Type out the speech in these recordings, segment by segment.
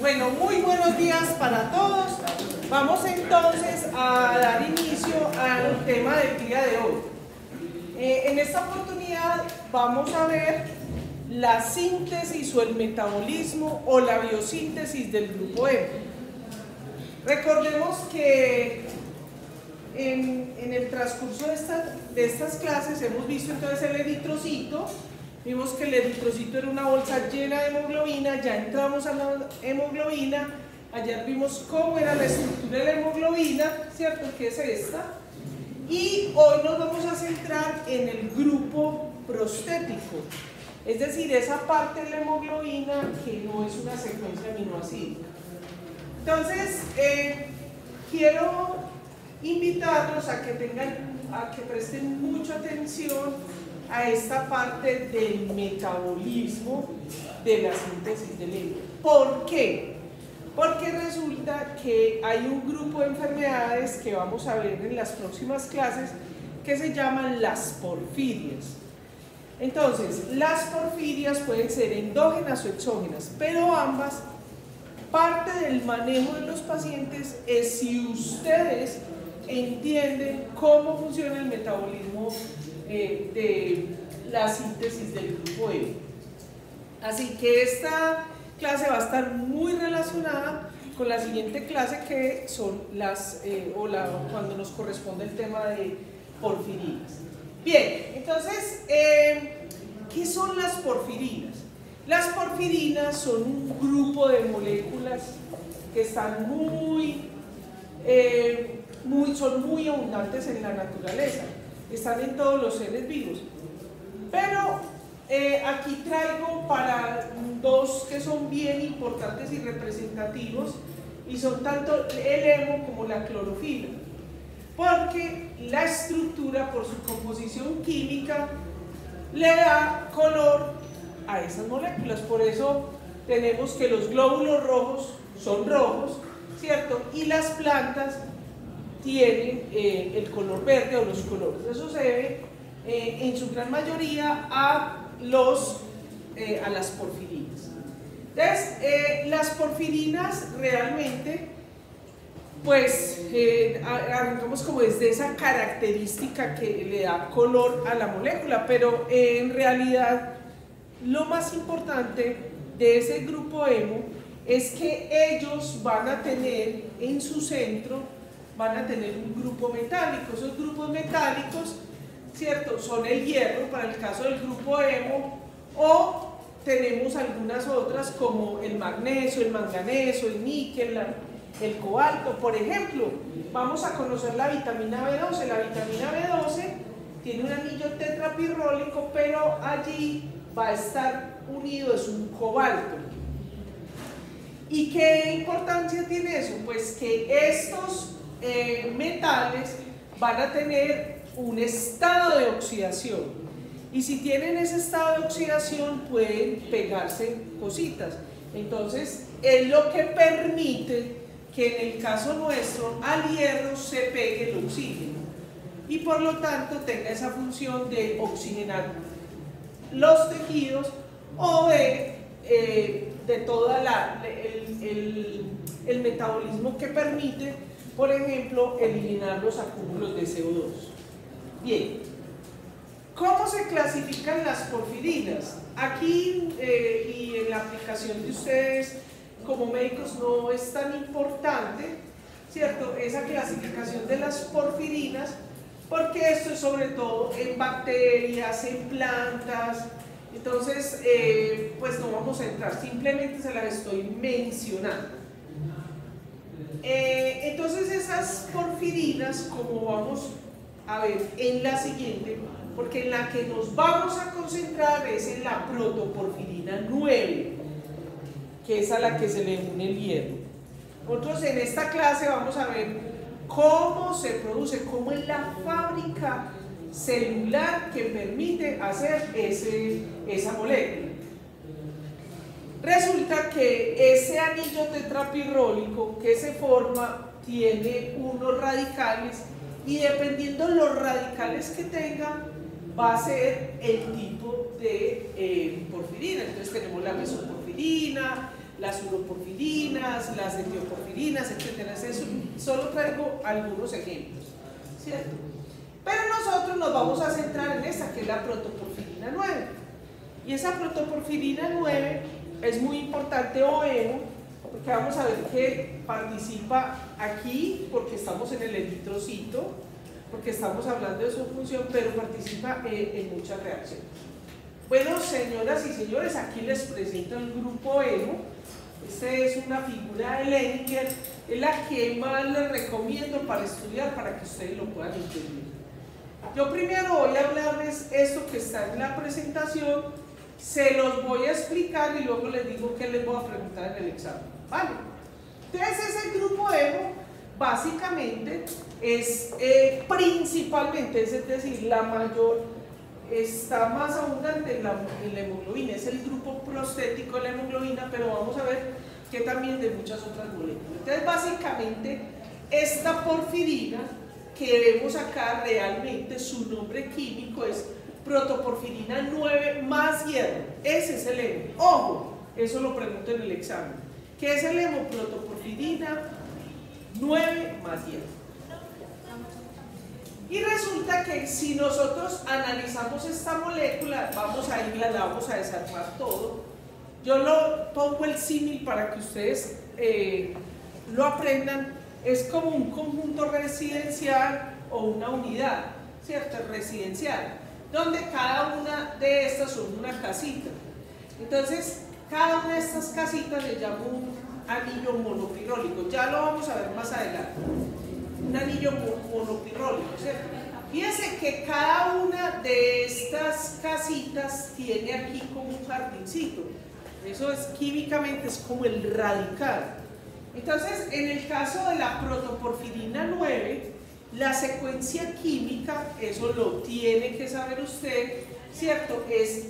Bueno, muy buenos días para todos. Vamos entonces a dar inicio al tema del día de hoy. En esta oportunidad vamos a ver la síntesis o el metabolismo o la biosíntesis del grupo M. Recordemos que en el transcurso de estas clases hemos visto entonces el eritrocito. Vimos que el eritrocito era una bolsa llena de hemoglobina, ya entramos a la hemoglobina. Ayer vimos cómo era la estructura de la hemoglobina, ¿cierto? Que es esta. Y hoy nos vamos a centrar en el grupo prostético, es decir, esa parte de la hemoglobina que no es una secuencia aminoácidica. Entonces, quiero invitarlos a que presten mucha atención a esta parte del metabolismo de la síntesis del hemo. ¿Por qué? Porque resulta que hay un grupo de enfermedades que vamos a ver en las próximas clases que se llaman las porfirias. Entonces, las porfirias pueden ser endógenas o exógenas, pero ambas, parte del manejo de los pacientes es si ustedes entienden cómo funciona el metabolismo de la síntesis del grupo M. Así que esta clase va a estar muy relacionada con la siguiente clase, que son cuando nos corresponde el tema de porfirinas. Bien, entonces, ¿qué son las porfirinas? Las porfirinas son un grupo de moléculas que están son muy abundantes en la naturaleza, están en todos los seres vivos, pero aquí traigo para dos que son bien importantes y representativos, y son tanto el hemo como la clorofila, porque la estructura, por su composición química, le da color a esas moléculas. Por eso tenemos que los glóbulos rojos son rojos, ¿cierto? Y las plantas tienen el color verde o los colores. Eso se debe en su gran mayoría a las porfirinas. Entonces, las porfirinas realmente, pues, arrancamos como desde esa característica que le da color a la molécula, pero en realidad lo más importante de ese grupo hemo es que ellos van a tener en su centro, van a tener un grupo metálico. Esos grupos metálicos, ¿cierto?, son el hierro para el caso del grupo hemo, o tenemos algunas otras como el magnesio, el manganeso, el níquel, el cobalto. Por ejemplo, vamos a conocer la vitamina B12. La vitamina B12 tiene un anillo tetrapirrólico, pero allí va a estar unido, es un cobalto. ¿Y qué importancia tiene eso? Pues que estos metales van a tener un estado de oxidación, y si tienen ese estado de oxidación pueden pegarse cositas. Entonces es lo que permite que en el caso nuestro al hierro se pegue el oxígeno y por lo tanto tenga esa función de oxigenar los tejidos o de todo el metabolismo que permite, por ejemplo, eliminar los acúmulos de CO2. Bien, ¿cómo se clasifican las porfirinas? Aquí y en la aplicación de ustedes como médicos no es tan importante, ¿cierto?, esa clasificación de las porfirinas, porque esto es sobre todo en bacterias, en plantas. Entonces, pues no vamos a entrar, simplemente se las estoy mencionando. Entonces esas porfirinas, como vamos a ver en la siguiente, porque en la que nos vamos a concentrar es en la protoporfirina 9, que es a la que se le une el hierro. Nosotros en esta clase vamos a ver cómo se produce, cómo es la fábrica celular que permite hacer esa molécula. Resulta que ese anillo tetrapirrólico que se forma tiene unos radicales, y dependiendo los radicales que tenga va a ser el tipo de porfirina. Entonces tenemos la mesoporfirina, las uroporfirinas, las etioporfirinas, etc. Solo traigo algunos ejemplos, ¿cierto? Pero nosotros nos vamos a centrar en esta, que es la protoporfirina 9. Y esa protoporfirina 9 es muy importante, o hemo, porque vamos a ver que participa aquí, porque estamos en el eritrocito, porque estamos hablando de su función, pero participa en muchas reacciones. Bueno, señoras y señores, aquí les presento el grupo hemo. Esta es una figura de Leninger, es la que más les recomiendo para estudiar, para que ustedes lo puedan entender. Yo primero voy a hablarles esto que está en la presentación, se los voy a explicar y luego les digo qué les voy a preguntar en el examen, ¿vale? Entonces ese grupo hemo básicamente es principalmente, es decir, la mayor, está más abundante en la hemoglobina, es el grupo prostético de la hemoglobina, pero vamos a ver que también de muchas otras moléculas. Entonces básicamente esta porfirina que vemos acá, realmente su nombre químico es protoporfirina 9 más hierro. Ese es el hemo. Ojo, eso lo pregunto en el examen. ¿Qué es el hemo? Protoporfirina 9 más hierro. Y resulta que si nosotros analizamos esta molécula, la vamos a desarmar todo. Yo lo pongo el símil para que ustedes lo aprendan. Es como un conjunto residencial o una unidad, ¿cierto? Residencial, donde cada una de estas son una casita. Entonces, cada una de estas casitas le llamo un anillo monopirrólico. Ya lo vamos a ver más adelante. Un anillo monopirrólico, ¿cierto? Fíjense que cada una de estas casitas tiene aquí como un jardincito. Eso es químicamente, es como el radical. Entonces, en el caso de la protoporfirina 9, la secuencia química, eso lo tiene que saber usted, ¿cierto? Es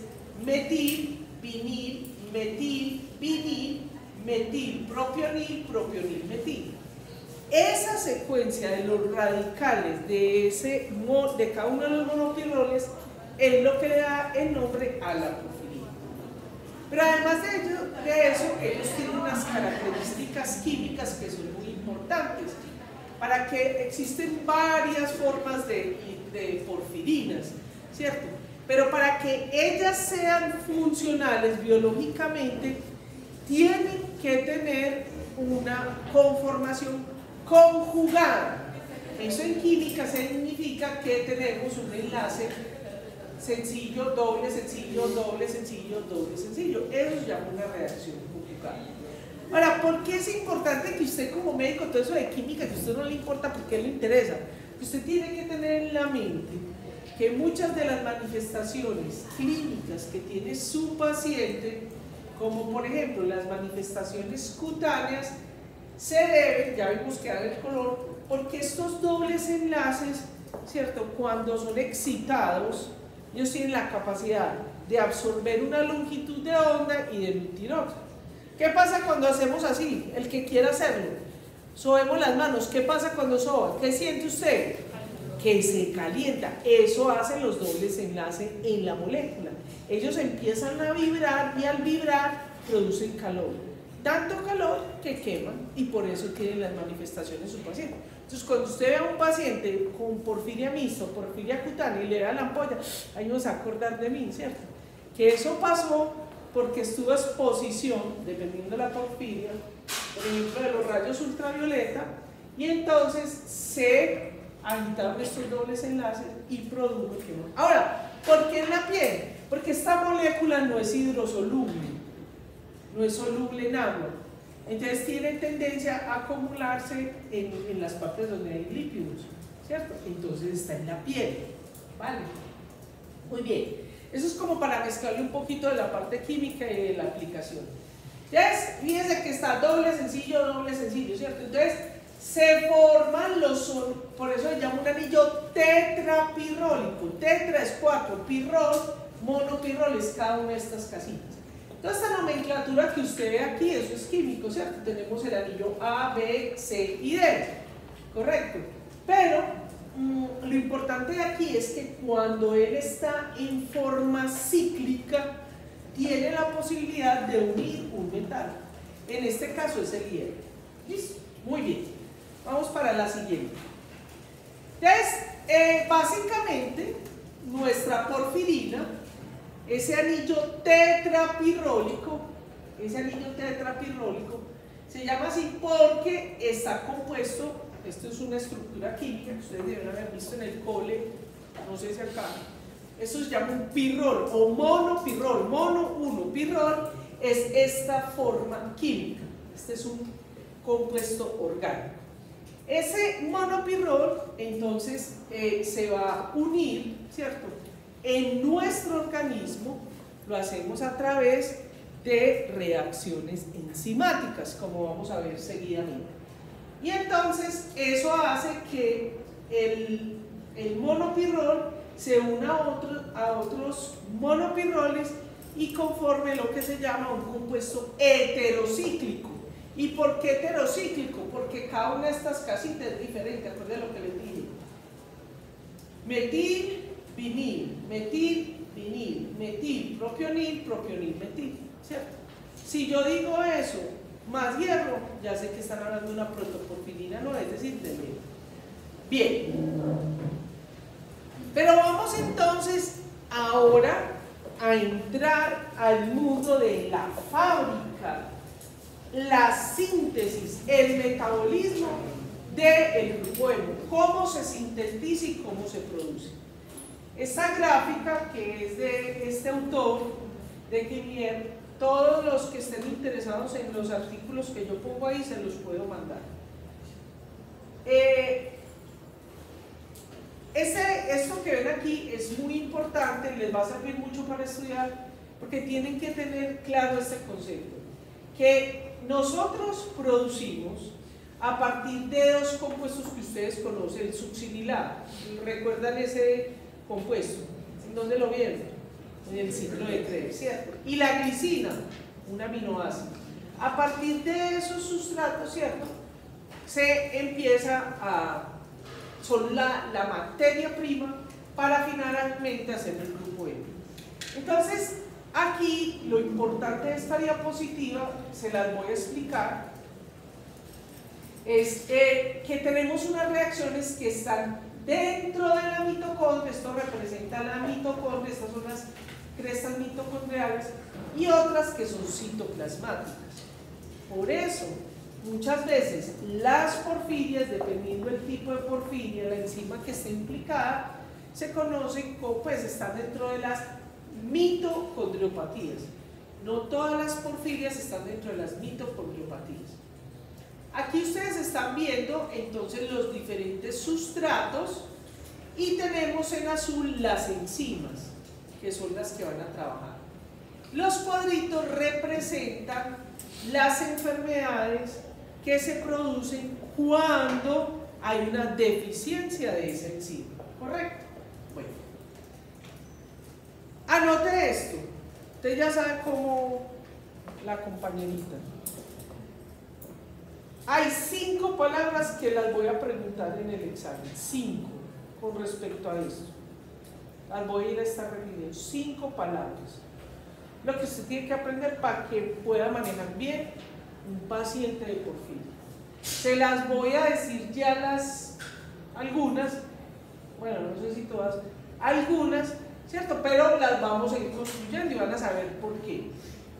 metil, vinil, metil, vinil, metil, propionil, propionil, metil. Esa secuencia de los radicales de cada uno de los monopirroles es lo que le da el nombre a la porfirina. Pero además de eso, ellos tienen unas características químicas que son muy importantes. Para que existen varias formas de porfirinas, ¿cierto? Pero para que ellas sean funcionales biológicamente, tienen que tener una conformación conjugada. Eso en química significa que tenemos un enlace sencillo, doble, sencillo, doble, sencillo, doble, sencillo. Eso se llama una reacción conjugada. Ahora, ¿por qué es importante que usted como médico, todo eso de química, que a usted no le importa porque le interesa? Usted tiene que tener en la mente que muchas de las manifestaciones clínicas que tiene su paciente, como por ejemplo las manifestaciones cutáneas, se deben, ya vimos que da el color, porque estos dobles enlaces, ¿cierto? Cuando son excitados, ellos tienen la capacidad de absorber una longitud de onda y de emitir otra. ¿Qué pasa cuando hacemos así? El que quiera hacerlo, sobemos las manos. ¿Qué pasa cuando soba? ¿Qué siente usted? Que se calienta. Eso hacen los dobles enlaces en la molécula. Ellos empiezan a vibrar y al vibrar producen calor. Tanto calor que queman y por eso tienen las manifestaciones su paciente. Entonces, cuando usted ve a un paciente con porfiria mixta o porfiria cutánea y le da la ampolla, ahí nos va a acordar de mí, ¿cierto? Que eso pasó porque estuvo exposición, dependiendo de la porfiria, por ejemplo, de los rayos ultravioleta, y entonces se agitaron estos dobles enlaces y produjo el quemón. Ahora, ¿por qué en la piel? Porque esta molécula no es hidrosoluble, no es soluble en agua. Entonces tiene tendencia a acumularse en las partes donde hay lípidos, ¿cierto? Entonces está en la piel, ¿vale? Muy bien, eso es como para mezclarle un poquito de la parte química y de la aplicación. Entonces, fíjense que está doble sencillo, ¿cierto? Entonces se forman por eso se llama un anillo tetrapirrólico. Tetra es 4, pirrol, monopirrol es cada una de estas casitas. Toda esta nomenclatura que usted ve aquí, eso es químico, ¿cierto? Tenemos el anillo A, B, C y D, ¿correcto? Pero lo importante de aquí es que cuando él está en forma cíclica, tiene la posibilidad de unir un metal. En este caso es el hierro. ¿Listo? Muy bien. Vamos para la siguiente. Entonces, básicamente, nuestra porfirina, ese anillo tetrapirrólico, se llama así porque está compuesto, esto es una estructura química que ustedes deben haber visto en el cole, no sé si acá, eso se llama un pirrol o monopirrol, mono 1, pirrol es esta forma química, este es un compuesto orgánico. Ese monopirrol entonces se va a unir, ¿cierto? En nuestro organismo lo hacemos a través de reacciones enzimáticas, como vamos a ver seguidamente. Y entonces eso hace que el monopirrol se una a otros monopirroles y conforme lo que se llama un compuesto heterocíclico. ¿Y por qué heterocíclico? Porque cada una de estas casitas es diferente, acuérdense lo que les dije. Metil, vinil, metil, vinil, metil, propionil, propionil, metil, ¿cierto? Si yo digo eso, más hierro, ya sé que están hablando de una protoporfirina, no, es decir, de hierro. Bien. Pero vamos entonces ahora a entrar al mundo de la fábrica, la síntesis, el metabolismo del grupo hemo, cómo se sintetiza y cómo se produce. Esta gráfica, que es de este autor, de Quimier, todos los que estén interesados en los artículos que yo pongo ahí se los puedo mandar. Esto que ven aquí es muy importante y les va a servir mucho para estudiar, porque tienen que tener claro este concepto, que nosotros producimos a partir de dos compuestos que ustedes conocen, el succinilado. ¿Recuerdan ese compuesto? ¿En dónde lo vieron? En el ciclo de Krebs, ¿cierto? Y la glicina, un aminoácido. A partir de esos sustratos, ¿cierto? Se empieza son la materia prima para finalmente hacer el grupo hemo. Entonces, aquí lo importante de esta diapositiva, se las voy a explicar, es que tenemos unas reacciones que están dentro de la mitocondria, esto representa la mitocondria, estas son las crestas mitocondriales, y otras que son citoplasmáticas. Por eso, muchas veces las porfirias, dependiendo del tipo de porfiria, la enzima que esté implicada, se conocen como, pues están dentro de las mitocondriopatías. No todas las porfirias están dentro de las mitocondriopatías. Aquí ustedes están viendo entonces los diferentes sustratos y tenemos en azul las enzimas, que son las que van a trabajar. Los cuadritos representan las enfermedades que se producen cuando hay una deficiencia de esa enzima, ¿correcto? Bueno, anote esto, usted ya sabe cómo la compañerita. Hay 5 palabras que las voy a preguntar en el examen, 5 con respecto a esto. Las voy a ir a estar repitiendo, 5 palabras. Lo que usted tiene que aprender para que pueda manejar bien un paciente de porfiria. Se las voy a decir ya algunas, bueno, no sé si todas, algunas, ¿cierto? Pero las vamos a ir construyendo y van a saber por qué.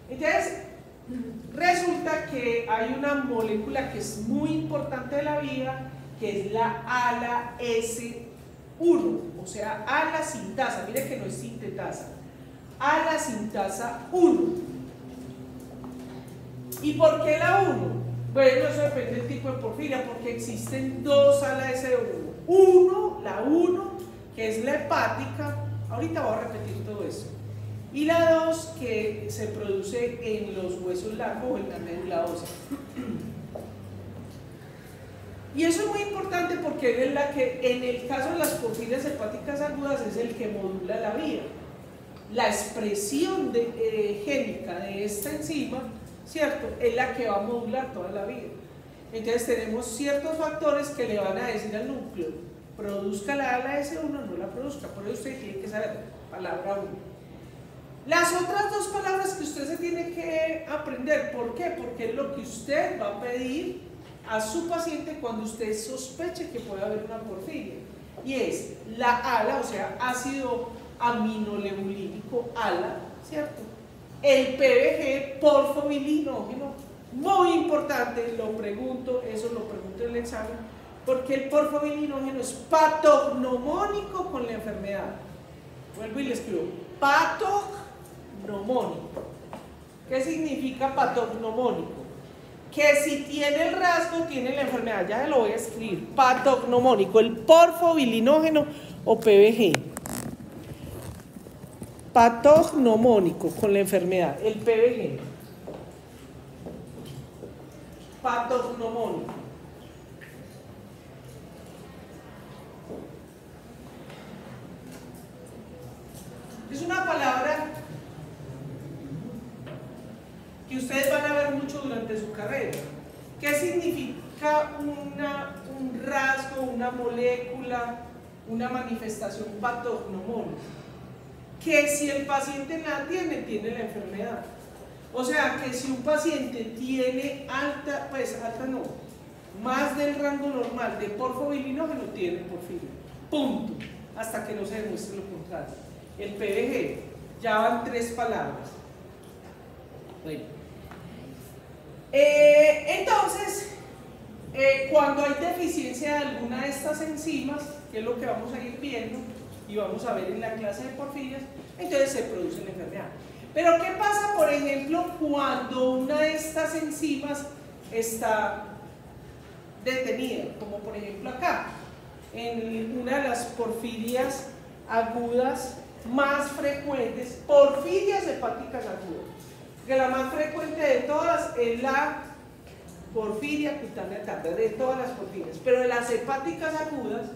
Entonces, resulta que hay una molécula que es muy importante de la vida, que es la ALA S1, o sea, ALA sintasa, mire que no es sintetasa, ALA sintasa 1. ¿Y por qué la 1? Bueno, eso depende del tipo de porfiria, porque existen dos ALA S1. La 1, que es la hepática, ahorita voy a repetir todo eso. Y la 2, que se produce en los huesos largos o en la médula ósea. Y eso es muy importante porque es la que, en el caso de las porfirias hepáticas agudas, es el que modula la vía. La expresión génica de esta enzima, ¿cierto?, es la que va a modular toda la vida. Entonces tenemos ciertos factores que le van a decir al núcleo, produzca la ALA S1, no la produzca. Por eso usted tiene que saber palabra 1. Las otras dos palabras que usted se tiene que aprender, ¿por qué? Porque es lo que usted va a pedir a su paciente cuando usted sospeche que puede haber una porfiria. Y es la ALA, o sea, ácido aminolebulínico ALA, ¿cierto? El PBG, porfobilinógeno, muy importante, lo pregunto, eso lo pregunto en el examen, porque el porfobilinógeno es patognomónico con la enfermedad. Vuelvo y le escribo, patognomónico. ¿Qué significa patognomónico? Que si tiene el rasgo, tiene la enfermedad. Ya lo voy a escribir. Patognomónico, el porfobilinógeno o PBG. Patognomónico con la enfermedad, el PBG. Patognomónico. Es una palabra que ustedes van a ver mucho durante su carrera. ¿Qué significa un rasgo, una molécula, una manifestación patognomónica? Que si el paciente la tiene, tiene la enfermedad. O sea, que si un paciente tiene alta, pues alta no, más del rango normal de porfobilinógeno, tiene porfiria. Punto. Hasta que no se demuestre lo contrario. El PBG, ya van 3 palabras. Bueno. Entonces, cuando hay deficiencia de alguna de estas enzimas, que es lo que vamos a ir viendo y vamos a ver en la clase de porfirias, entonces se produce la enfermedad. Pero ¿qué pasa, por ejemplo, cuando una de estas enzimas está detenida? Como por ejemplo acá, en una de las porfirias agudas más frecuentes, porfirias hepáticas agudas, que la más frecuente de todas es la porfiria cutánea tarda, de todas las porfirias, pero de las hepáticas agudas,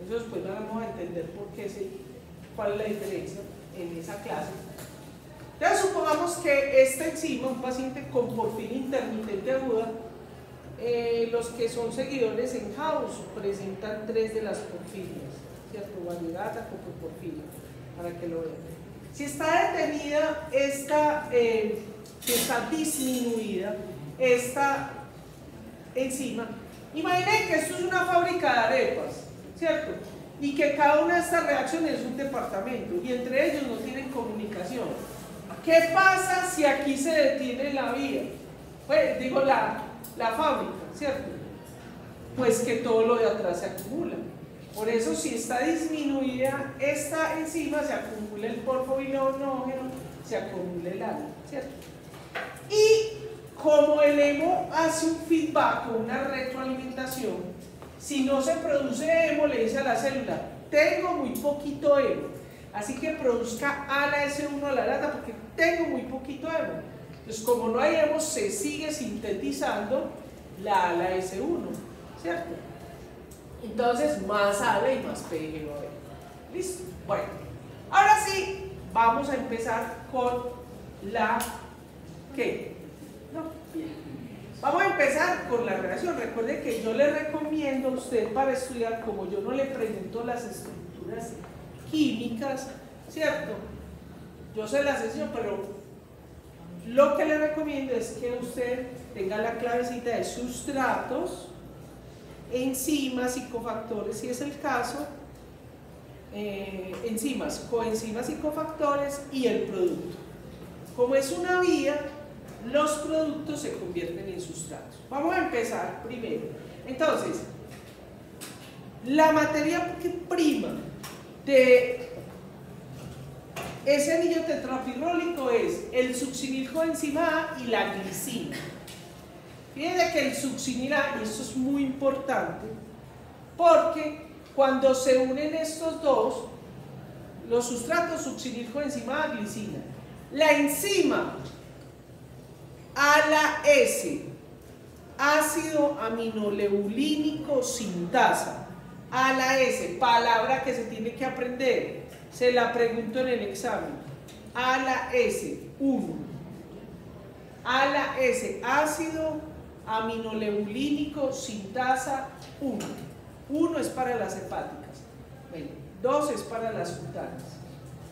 eso después vamos a entender por qué, cuál es la diferencia en esa clase. Entonces supongamos que esta enzima, un paciente con porfiria intermitente aguda, los que son seguidores en House presentan 3 de las porfirias, ¿cierto? Variegata, coproporfiria, para que lo vean. Si está detenida, si está disminuida esta enzima, imaginen que esto es una fábrica de arepas, ¿cierto? Y que cada una de estas reacciones es un departamento y entre ellos no tienen comunicación. ¿Qué pasa si aquí se detiene la vía? Pues digo la fábrica, ¿cierto? Pues que todo lo de atrás se acumula. Por eso si está disminuida esta enzima, se acumula el porfobilinógeno, se acumula el ALA, ¿cierto? Y como el hemo hace un feedback o una retroalimentación, si no se produce hemo, le dice a la célula, tengo muy poquito hemo, así que produzca ALA S1 a la lata porque tengo muy poquito hemo. Entonces como no hay hemo, se sigue sintetizando la ALA S1, ¿cierto? Entonces más ALA y más PBG va a haber. ¿Listo? Bueno, ahora sí, vamos a empezar con la... ¿qué? No, bien. Vamos a empezar con la reacción. Recuerde que yo le recomiendo a usted para estudiar, como yo no le pregunto las estructuras químicas, ¿cierto? Yo sé la sesión, pero lo que le recomiendo es que usted tenga la clavecita de sustratos, enzimas y cofactores, si es el caso, enzimas, coenzimas y cofactores y el producto. Como es una vía, los productos se convierten en sustratos. Vamos a empezar primero. Entonces, la materia prima de ese anillo tetrapirrólico es el succinilcoenzima A y la glicina. Fíjense que el succinil A, y esto es muy importante, porque cuando se unen estos dos, los sustratos succinilcoenzima A, glicina, la enzima ALA-S, ácido aminolebulínico sintasa, ALA-S, palabra que se tiene que aprender, se la pregunto en el examen, ALA-S, 1, ALA-S, ácido aminolebulínico sintasa 1, 1 es para las hepáticas, bueno, 2 es para las cutáneas.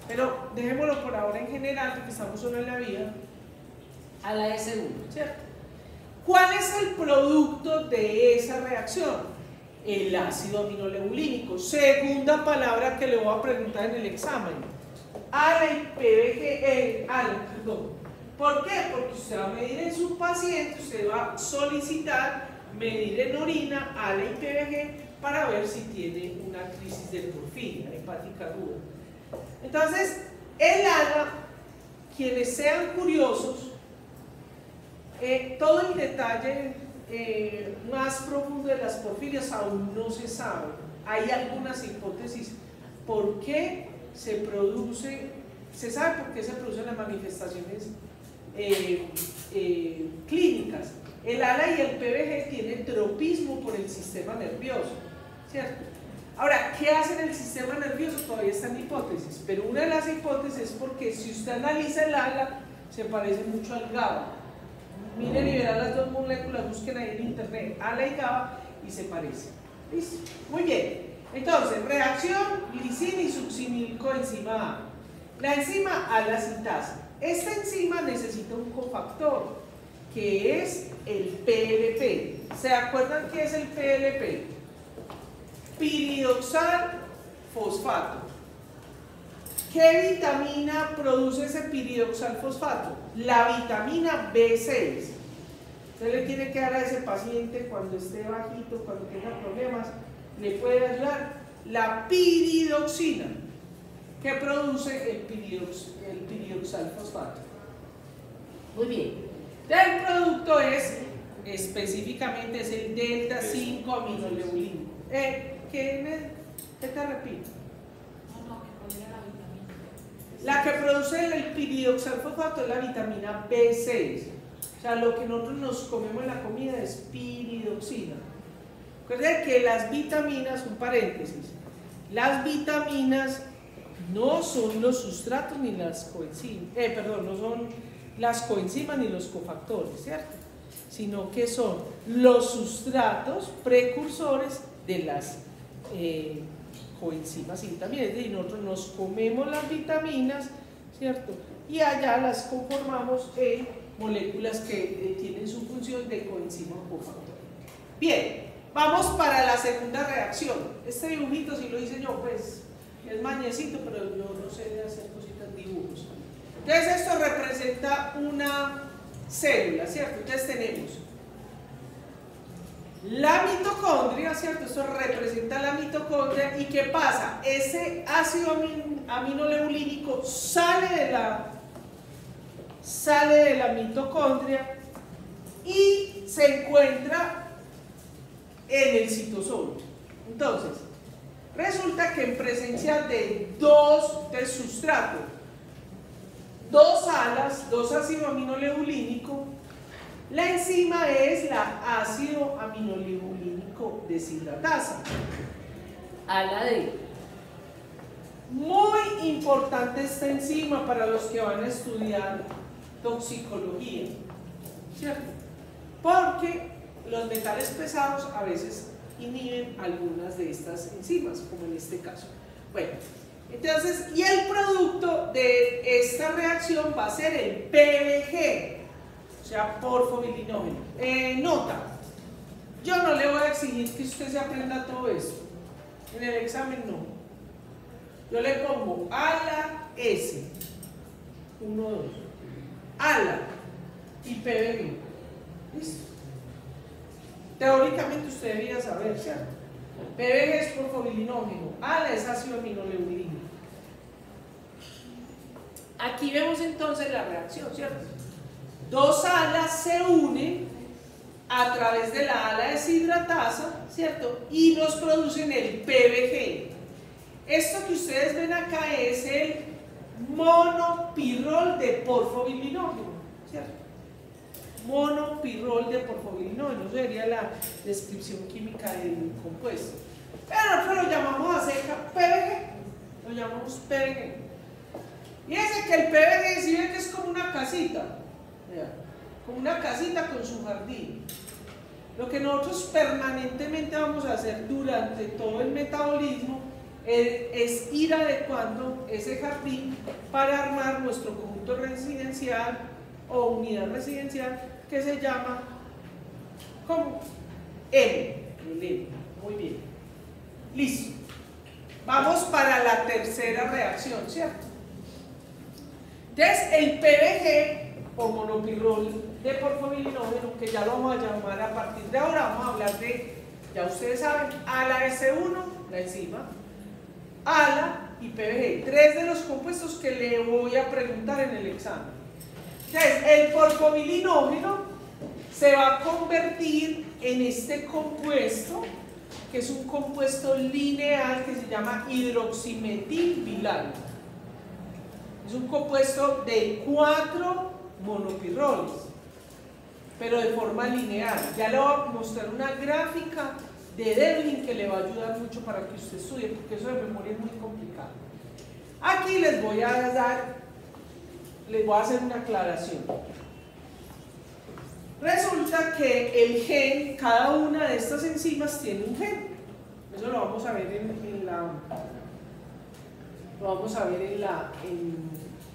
pero dejémoslo por ahora en general, porque estamos solo en la vía, a la S1, ¿cierto? ¿Cuál es el producto de esa reacción? El ácido aminoleucínico. Segunda palabra que le voy a preguntar en el examen. ALA y PBG, perdón. ¿Por qué? Porque usted va a medir en su paciente, usted va a solicitar medir en orina ALA y PBG para ver si tiene una crisis de porfiria hepática aguda. Entonces, el ALA, quienes sean curiosos, todo el detalle más profundo de las porfirias aún no se sabe. Hay algunas hipótesis por qué se produce, se sabe por qué se producen las manifestaciones clínicas. El ALA y el PBG tienen tropismo por el sistema nervioso, ¿cierto? Ahora, ¿qué hace en el sistema nervioso? Todavía está en hipótesis, pero una de las hipótesis es porque si usted analiza el ALA, se parece mucho al GABA. Miren y verán las dos moléculas, busquen ahí en internet, ALA y GABA, y se parecen. ¿Listo? Muy bien. Entonces, reacción glicina y succinilcoenzima A. La enzima ALA sintasa. Esta enzima necesita un cofactor, que es el PLP. ¿Se acuerdan qué es el PLP? Piridoxal fosfato. ¿Qué vitamina produce ese piridoxal fosfato? La vitamina B6. Usted le tiene que dar a ese paciente cuando esté bajito, cuando tenga problemas, le puede ayudar la piridoxina, que produce el piridoxal fosfato. Muy bien. El producto es, específicamente, es el delta 5 aminoleucínico. ¿Qué te repito? La que produce el piridoxal fosfato es la vitamina B6. O sea, lo que nosotros nos comemos en la comida es piridoxina. Recuerden que las vitaminas, un paréntesis, las vitaminas no son los sustratos ni las coenzimas, no son las coenzimas ni los cofactores, ¿cierto? Sino que son los sustratos precursores de las coenzimas y vitaminas. Es decir, nosotros nos comemos las vitaminas, ¿cierto? Y allá las conformamos en moléculas que tienen su función de coenzima o cofactor. Bien, vamos para la segunda reacción. Este dibujito, si lo hice yo, pues es mañecito, pero yo no sé de hacer cositas, dibujos. Entonces esto representa una célula, ¿cierto? Entonces tenemos la mitocondria, ¿cierto? Esto representa la mitocondria. ¿Y qué pasa? Ese ácido aminoleucínico sale de la mitocondria y se encuentra en el citosol. Entonces, resulta que en presencia de del sustrato, dos alas, dos ácido aminoleucínico, la enzima es la ácido aminoleucínico deshidratasa, ala D. Muy importante esta enzima para los que van a estudiar toxicología, ¿cierto? Porque los metales pesados a veces inhiben algunas de estas enzimas, como en este caso. Bueno, entonces, y el producto de esta reacción va a ser el PBG, o sea, porfobilinógeno. Nota, yo no le voy a exigir que usted se aprenda todo esto, en el examen no. Yo le pongo ALA S, 1, 2, ALA y PBG. ¿Listo? Teóricamente usted debería saber, ¿cierto? PBG es porfobilinógeno, ALA es ácido aminoleucínico. Aquí vemos entonces la reacción, ¿cierto? Dos alas se unen a través de la ala deshidratasa, ¿cierto? Y nos producen el PBG. Esto que ustedes ven acá es el monopirrol de porfobilinógeno, ¿cierto? Monopirrol de porfobilinógeno, eso sería la descripción química del compuesto. Pero nosotros lo llamamos a seca PBG, lo llamamos PBG. Fíjense que el PBG, si ven que es como una casita, como una casita con su jardín. Lo que nosotros permanentemente vamos a hacer durante todo el metabolismo es ir adecuando ese jardín para armar nuestro conjunto residencial o unidad residencial que se llama ¿cómo? El M. Muy bien. Listo. Vamos para la tercera reacción, ¿cierto? Entonces, el PBG o monopirrol de porfobilinógeno, que ya lo vamos a llamar a partir de ahora, vamos a hablar de, ya ustedes saben, ALA-S1, la enzima, ALA y PBG, tres de los compuestos que le voy a preguntar en el examen. Entonces, el porfobilinógeno se va a convertir en este compuesto, que es un compuesto lineal que se llama hidroximetilbilano. Es un compuesto de 4 monopirroles, pero de forma lineal. Ya le voy a mostrar una gráfica de Devlin que le va a ayudar mucho para que usted estudie, porque eso de memoria es muy complicado. Aquí les voy a hacer una aclaración. Resulta que el gen, cada una de estas enzimas tiene un gen. Eso lo vamos a ver en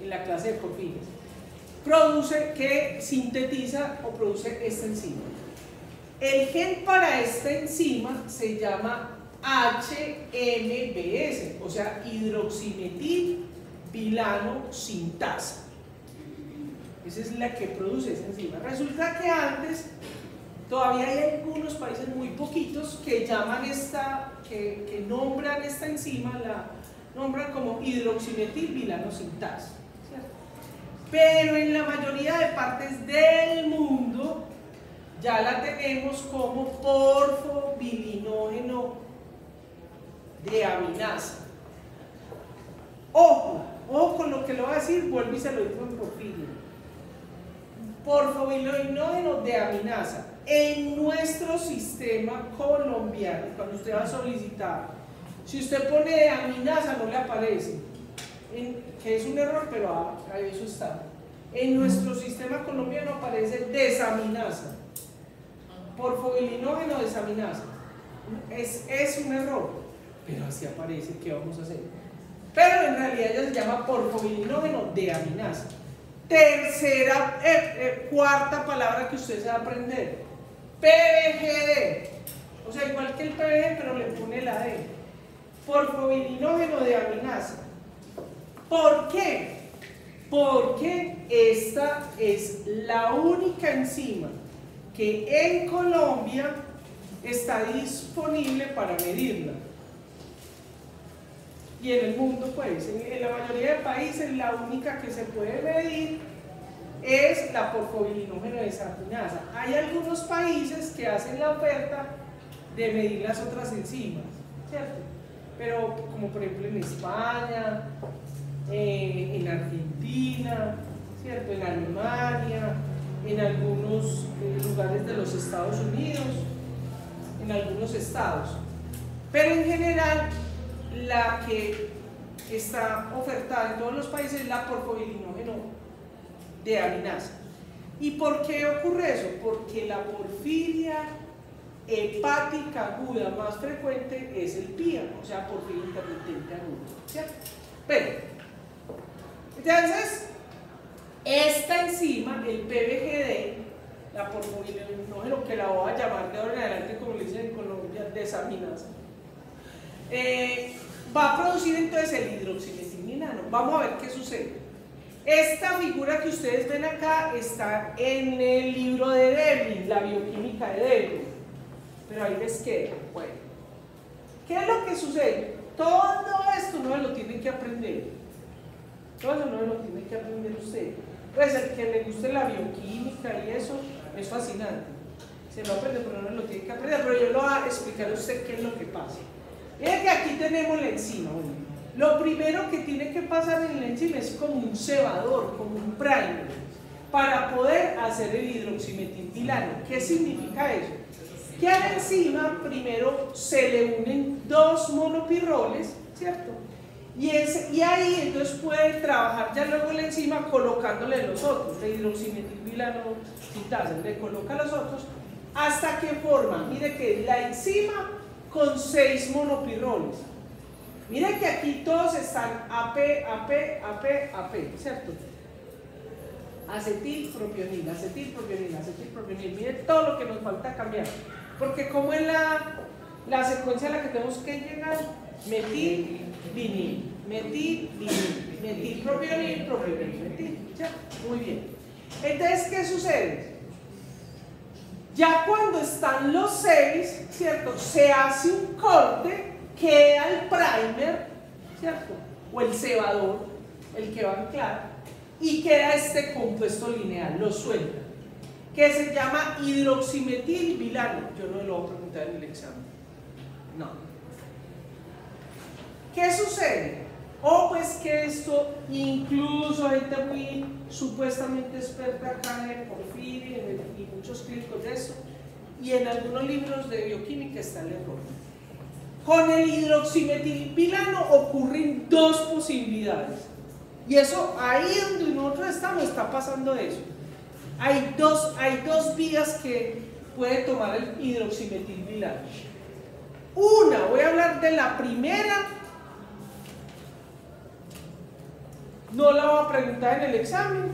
la clase de porfirias. Que sintetiza o produce esta enzima. El gen para esta enzima se llama HMBS, o sea, hidroximetilbilano sintasa. Esa es la que produce esa enzima. Resulta que antes, todavía hay algunos países, muy poquitos, que llaman que nombran esta enzima, la nombran como hidroximetilbilano sintasa, ¿cierto? Pero en la mayoría de partes del mundo ya la tenemos como porfobilinógeno de aminasa. Ojo con lo que le voy a decir, vuelvo y se lo digo en porfirio. Porfobilinógeno de aminasa. En nuestro sistema colombiano, cuando usted va a solicitar, si usted pone de aminasa no le aparece, que es un error, pero ahí eso está. En nuestro sistema colombiano aparece desaminasa, porfobilinógeno desaminasa. Es un error, pero así aparece. ¿Qué vamos a hacer? Pero en realidad ya se llama porfobilinógeno de aminasa. Cuarta palabra que usted se va a aprender, PBGD, o sea, igual que el PBG, pero le pone la D, porfobilinógeno de aminasa. ¿Por qué? Porque esta es la única enzima que en Colombia está disponible para medirla. Y en el mundo, pues, en la mayoría de países, la única que se puede medir es la porfobilinógeno desaminasa. Hay algunos países que hacen la oferta de medir las otras enzimas, ¿cierto? Pero, como por ejemplo en España, en Argentina, ¿cierto? En Alemania, en algunos lugares de los Estados Unidos, en algunos estados. Pero en general, la que está ofertada en todos los países es la porfobilinógeno de aminasa. ¿Y por qué ocurre eso? Porque la porfiria hepática aguda más frecuente es el PIA, o sea, porfiria intermitente aguda, ¿cierto? Pero, entonces, esta enzima, el PBGD, la porfobilinógeno, que la voy a llamar de ahora en adelante, como le dicen en Colombia, desaminasa, va a producir entonces el hidroximetilbilano. Vamos a ver qué sucede. Esta figura que ustedes ven acá está en el libro de Devlin, la bioquímica de Devlin, pero ahí les queda. Bueno, ¿qué es lo que sucede? Todo esto no lo tienen que aprender. Todo eso no lo tiene que aprender usted. Pues el que le guste la bioquímica y eso es fascinante. Se lo aprende, pero no lo tiene que aprender. Pero yo le voy a explicar a usted qué es lo que pasa. Miren que aquí tenemos la enzima. Bueno, lo primero que tiene que pasar en la enzima es como un cebador, como un primer, para poder hacer el hidroximetilbilano. ¿Qué significa eso? Que a la enzima primero se le unen 2 monopirroles, ¿cierto? Y ahí entonces puede trabajar ya luego la enzima colocándole los otros, de hidroximetilbilano sintasa, le coloca los otros, hasta que forma, mire que la enzima con 6 monopirroles. Miren que aquí todos están AP, ¿cierto? Acetilpropionil, acetilpropionil, acetilpropionil. Miren todo lo que nos falta cambiar. Porque como es la secuencia a la que tenemos que llegar, metilvinil, metilvinil, metilpropionil, propionil, metil. ¿Ya? Muy bien. Entonces, ¿qué sucede? Ya cuando están los 6, ¿cierto? Se hace un corte, queda el primer, ¿cierto? O el cebador, el que va a anclar, y queda este compuesto lineal, lo suelta, que se llama hidroximetilbilano. Yo no lo voy a preguntar en el examen. No. ¿Qué sucede? Pues que esto, incluso gente muy supuestamente experta acá en porfiria y muchos clínicos de eso, y en algunos libros de bioquímica está el error. Con el hidroximetilbilano ocurren dos posibilidades. Y eso, ahí donde nosotros estamos, está pasando eso. Hay dos vías que puede tomar el hidroximetilbilano. Una, voy a hablar de la primera. No la voy a preguntar en el examen,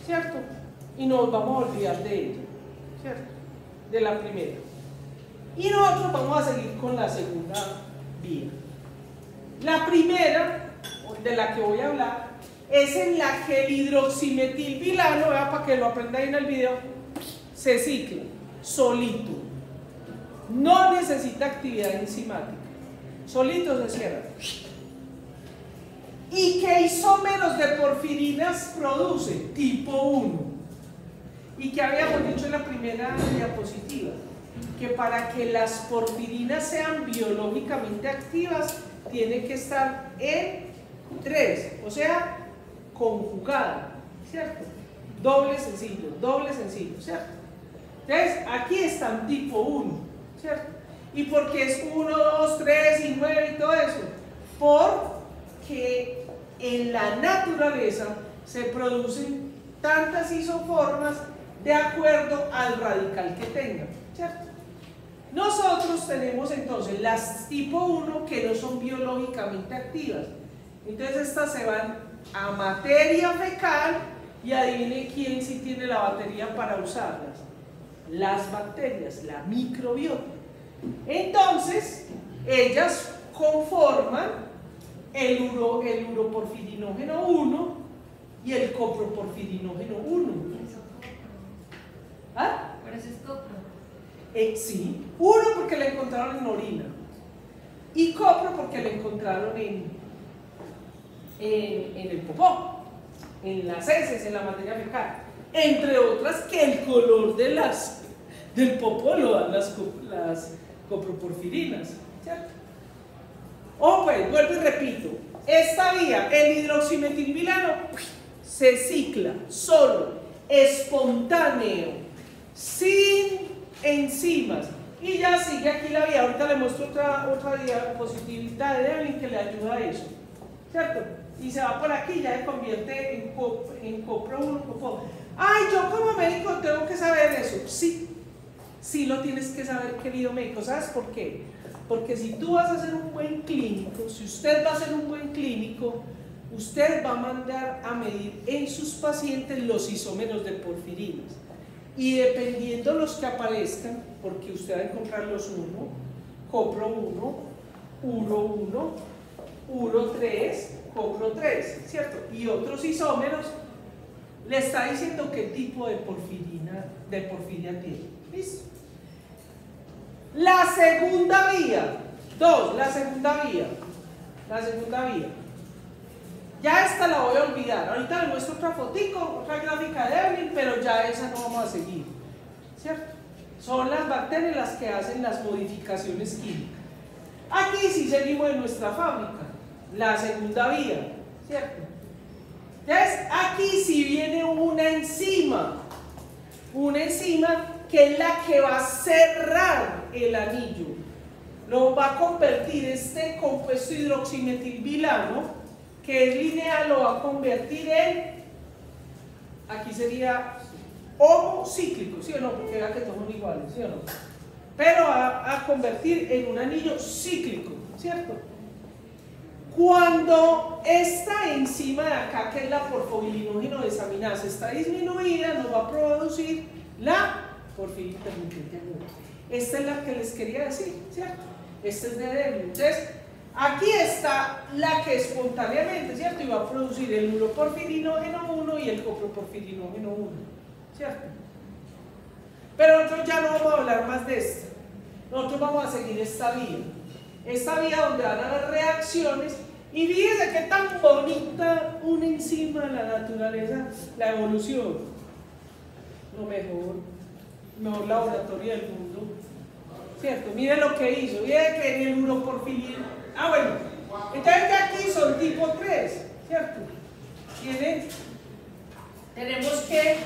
¿cierto? Y nos vamos a olvidar de ella, ¿cierto? De la primera. Y nosotros vamos a seguir con la segunda vía. La primera, de la que voy a hablar, es en la que el hidroximetilbilano, ¿verdad? Para que lo aprenda ahí en el video, se cicla solito. No necesita actividad enzimática. Solito se cierra. ¿Y qué isómeros de porfirinas produce? Tipo 1. ¿Y qué habíamos dicho en la primera diapositiva? Que para que las porfirinas sean biológicamente activas, tiene que estar en 3, o sea, conjugada, ¿cierto? Doble sencillo, ¿cierto? Entonces, aquí están tipo 1, ¿cierto? ¿Y por qué es 1, 2, 3 y 9 y todo eso? Porque en la naturaleza se producen tantas isoformas de acuerdo al radical que tengan, ¿cierto? Nosotros tenemos entonces las tipo 1 que no son biológicamente activas. Entonces estas se van a materia fecal y adivinen quién sí tiene la batería para usarlas. Las bacterias, la microbiota. Entonces, ellas conforman el uroporfirinógeno 1 y el coproporfirinógeno 1. ¿Ah? Por eso es copro. Sí, uno porque le encontraron en orina y copro porque le encontraron en el popó, en las heces, en la materia fecal, entre otras que el color del popó lo dan las coproporfirinas, ¿cierto? Pues, vuelvo y repito, esta vía, el hidroximetilbilano, se cicla solo, espontáneo, sin enzimas, y ya sigue aquí la vía. Ahorita le muestro otra diapositiva de Devlin que le ayuda a eso, ¿cierto? Y se va por aquí, ya se convierte en copro 1, copro. Ay, yo como médico tengo que saber eso. Sí lo tienes que saber, querido médico. ¿Sabes por qué? Porque si tú vas a ser un buen clínico, si usted va a ser un buen clínico, usted va a mandar a medir en sus pacientes los isómeros de porfirinas. Y dependiendo los que aparezcan, porque usted va a encontrar los 1, copro 1, uro 1, uro 3, copro 3, ¿cierto? Y otros isómeros, le está diciendo qué tipo de porfiria tiene. ¿Listo? La segunda vía, la segunda vía. Ya esta la voy a olvidar. Ahorita le muestro otra fotico, otra gráfica de Devlin, pero ya esa no vamos a seguir, ¿cierto? Son las bacterias las que hacen las modificaciones químicas. Aquí sí seguimos en nuestra fábrica, la segunda vía, ¿cierto? Entonces, aquí sí viene una enzima que es la que va a cerrar el anillo, lo va a convertir, este compuesto hidroximetilbilano, que es lineal, lo va a convertir en, aquí sería homocíclico, ¿sí o no? Porque vea que todos son iguales, ¿sí o no? Pero va a convertir en un anillo cíclico, ¿cierto? Cuando esta enzima de acá, que es la porfobilinógeno desaminasa, está disminuida, nos va a producir la porfiria intermitente aguda. Esta es la que les quería decir, ¿cierto? Esta es de débil. Entonces, aquí está la que espontáneamente, ¿cierto? Y va a producir el uroporfirinógeno 1 y el coproporfirinógeno 1, ¿cierto? Pero nosotros ya no vamos a hablar más de esto. Nosotros vamos a seguir esta vía. Esta vía donde van a haber reacciones. Y fíjense qué tan bonita una enzima de la naturaleza, la evolución. Lo mejor laboratorio del mundo. ¿Cierto? Miren lo que hizo. Miren que en el uroporfirin. Bueno. Entonces aquí son tipo 3. ¿Cierto? Tenemos que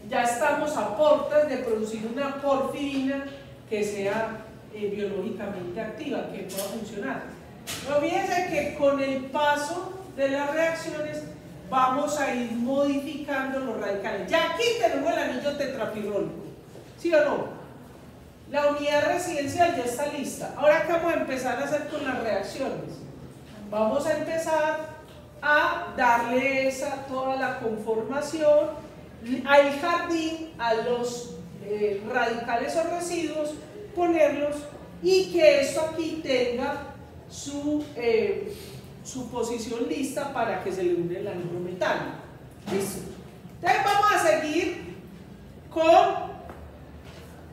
ya estamos a portas de producir una porfirina que sea biológicamente activa, que pueda funcionar. Pero fíjense que con el paso de las reacciones vamos a ir modificando los radicales. Ya aquí tenemos el anillo tetrapirrólico, ¿sí o no? La unidad residencial ya está lista. Ahora, ¿qué vamos a empezar a hacer con las reacciones? Vamos a empezar a darle toda la conformación al jardín, a los radicales o residuos, ponerlos y que esto aquí tenga su posición lista para que se le une el anillo metálico. ¿Listo? Entonces vamos a seguir con,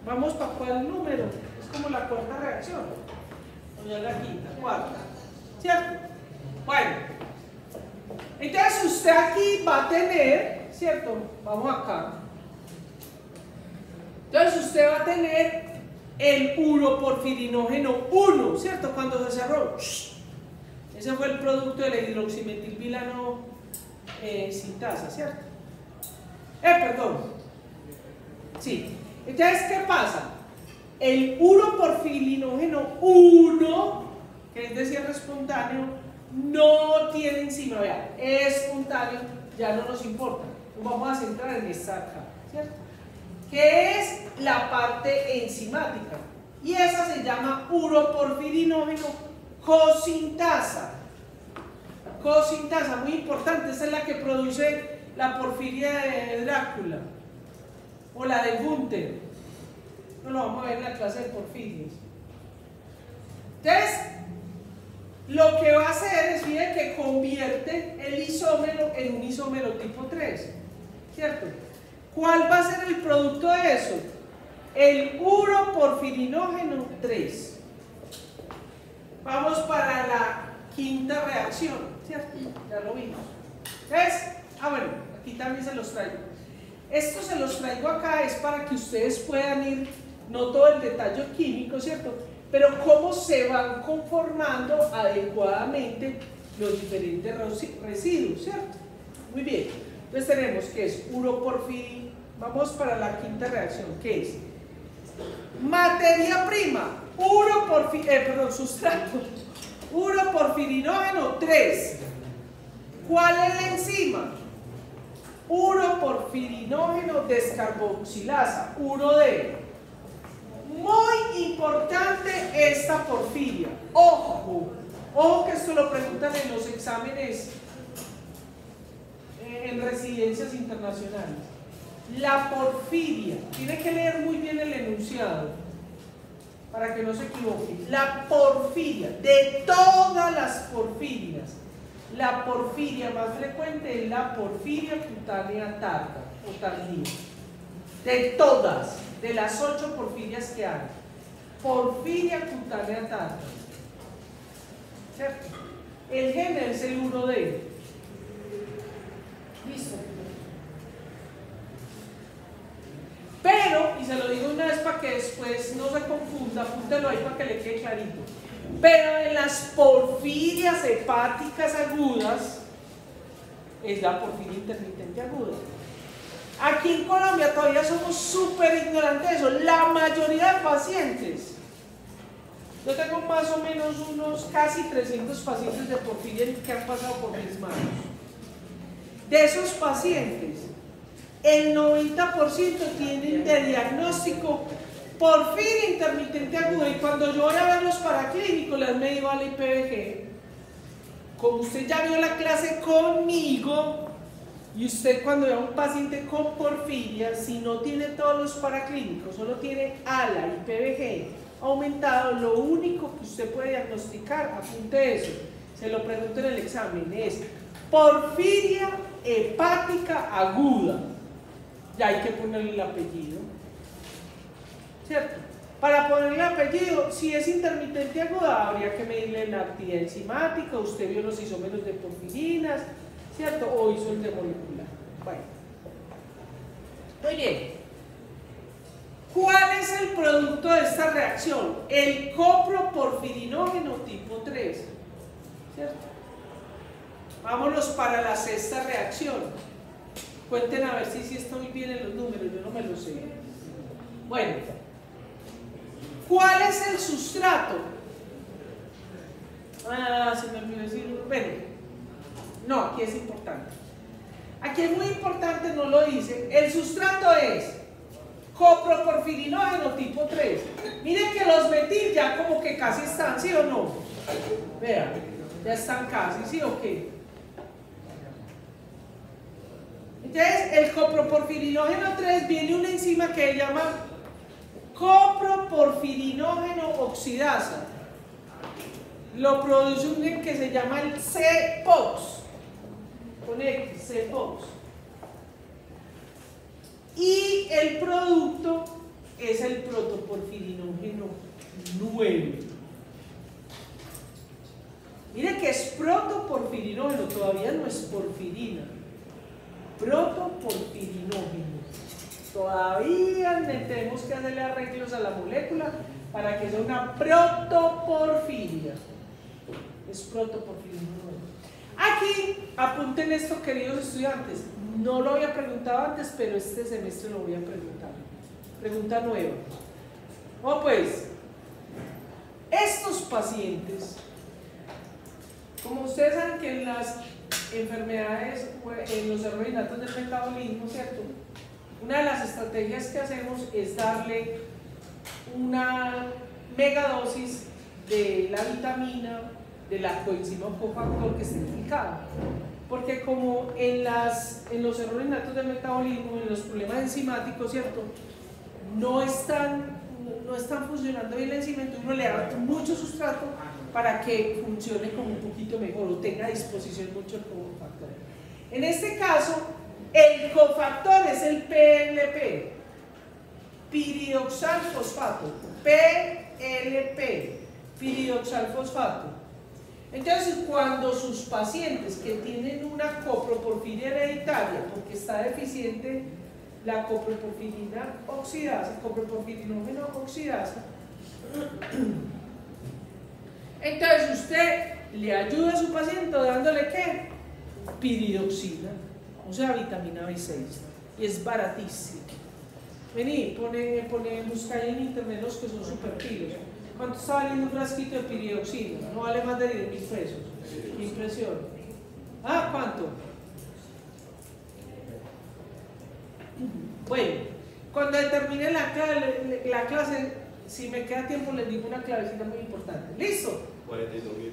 vamos para cuál número, es como la cuarta reacción, o ya la quinta, cuarta, ¿cierto? Bueno, entonces usted aquí va a tener, ¿cierto? Vamos acá. Entonces usted va a tener el uroporfirinógeno 1, ¿cierto? Cuando se cerró, ese fue el producto de la hidroximetilvilano sintasa, ¿cierto? Perdón. Sí. Entonces, ¿qué pasa? El uroporfirinógeno 1, que es de cierre espontáneo, no tiene enzima, vean, es espontáneo, ya no nos importa. Nos vamos a centrar en esta acá, ¿cierto? Que es la parte enzimática, y esa se llama uroporfirinógeno cosintasa. Cosintasa, muy importante, esa es la que produce la porfiria de Drácula o la de Gunther. No lo vamos a ver en la clase de porfirias. Entonces, lo que va a hacer es, miren, que convierte el isómero en un isómero tipo 3, ¿cierto? ¿Cuál va a ser el producto de eso? El uroporfirinógeno 3. Vamos para la quinta reacción, ¿cierto? Ya lo vimos. Entonces, bueno, aquí también se los traigo. Esto se los traigo acá es para que ustedes puedan ir, no todo el detalle químico, ¿cierto? Pero cómo se van conformando adecuadamente los diferentes residuos, ¿cierto? Muy bien. Entonces tenemos que es uroporfirin. Vamos para la quinta reacción, que es materia prima, sustrato, uroporfirinógeno 3. ¿Cuál es la enzima? Uroporfirinógeno descarboxilasa, UROD. Muy importante esta porfiria. Ojo que esto lo preguntan en los exámenes en residencias internacionales. La porfiria, tiene que leer muy bien el enunciado para que no se equivoque. La porfiria, de todas las porfirias, la porfiria más frecuente es la porfiria cutánea tarda o tardía. De todas, de las 8 porfirias que hay, porfiria cutánea tarda, ¿cierto? El gen es el 1D. Listo. Pero, y se lo digo una vez para que después no se confunda, apúntelo ahí para que le quede clarito. Pero en las porfirias hepáticas agudas es la porfiria intermitente aguda. Aquí en Colombia todavía somos súper ignorantes de eso. La mayoría de pacientes, yo tengo más o menos unos casi 300 pacientes de porfiria que han pasado por mis manos. De esos pacientes, el 90% tienen de diagnóstico porfiria intermitente aguda, y cuando yo voy a ver los paraclínicos les medio a la IPVG como usted ya vio la clase conmigo, y usted cuando ve a un paciente con porfiria, si no tiene todos los paraclínicos, solo tiene ALA y PBG aumentado, lo único que usted puede diagnosticar, apunte eso, se lo pregunto en el examen, es porfiria hepática aguda. Ya hay que ponerle el apellido, ¿cierto? Para ponerle el apellido, si es intermitente aguda, habría que medirle la actividad enzimática, usted vio los isómeros de porfirinas, ¿cierto? O hizo el de molecular. Bueno, muy bien. ¿Cuál es el producto de esta reacción? El coproporfirinógeno tipo 3, ¿cierto? Vámonos para la sexta reacción. Cuenten a ver si estoy bien en los números, yo no me lo sé. Bueno, ¿cuál es el sustrato? Se me olvidó decirlo. Bueno, no, aquí es importante. Aquí es muy importante, no lo dice. El sustrato es coproporfirinógeno tipo 3. Miren que los metil ya como que casi están, ¿sí o no? Vean, ya están casi, ¿sí o qué? Entonces, el coproporfirinógeno 3 viene una enzima que se llama coproporfirinógeno oxidasa. Lo produce un que se llama el CPOX. Con X, CPOX. Y el producto es el protoporfirinógeno 9. Miren que es protoporfirinógeno, todavía no es porfirina. Protoporfirinógeno. Todavía tenemos que hacerle arreglos a la molécula para que sea una protoporfiria. Es protoporfirinógeno. Aquí apunten esto, queridos estudiantes. No lo había preguntado antes, pero este semestre lo voy a preguntar. Pregunta nueva. Bueno, pues, estos pacientes, como ustedes saben que en las enfermedades, en los errores innatos del metabolismo, ¿cierto? Una de las estrategias que hacemos es darle una megadosis de la vitamina, de la coenzima o cofactor que esté implicada. Porque como en los errores innatos del metabolismo, en los problemas enzimáticos, ¿cierto? No están funcionando bien la enzima, entonces uno le da mucho sustrato para que funcione como un poquito mejor o tenga a disposición mucho el cofactor. En este caso, el cofactor es el PLP, piridoxal fosfato, PLP, piridoxal fosfato. Entonces, cuando sus pacientes que tienen una coproporfiria hereditaria, porque está deficiente la coproporfirina oxidasa, coproporfirinógeno oxidasa, entonces usted le ayuda a su paciente dándole ¿qué? Piridoxina, o sea, vitamina B6, y es baratísimo. Vení, busca ahí en internet los que son super pilos. ¿Cuánto está valiendo un frasquito de piridoxina? No vale más de 10.000 pesos. Qué impresión. Ah, ¿cuánto? Bueno, cuando termine la clase, si me queda tiempo, les digo una clavecita muy importante. ¿Listo? 42.000.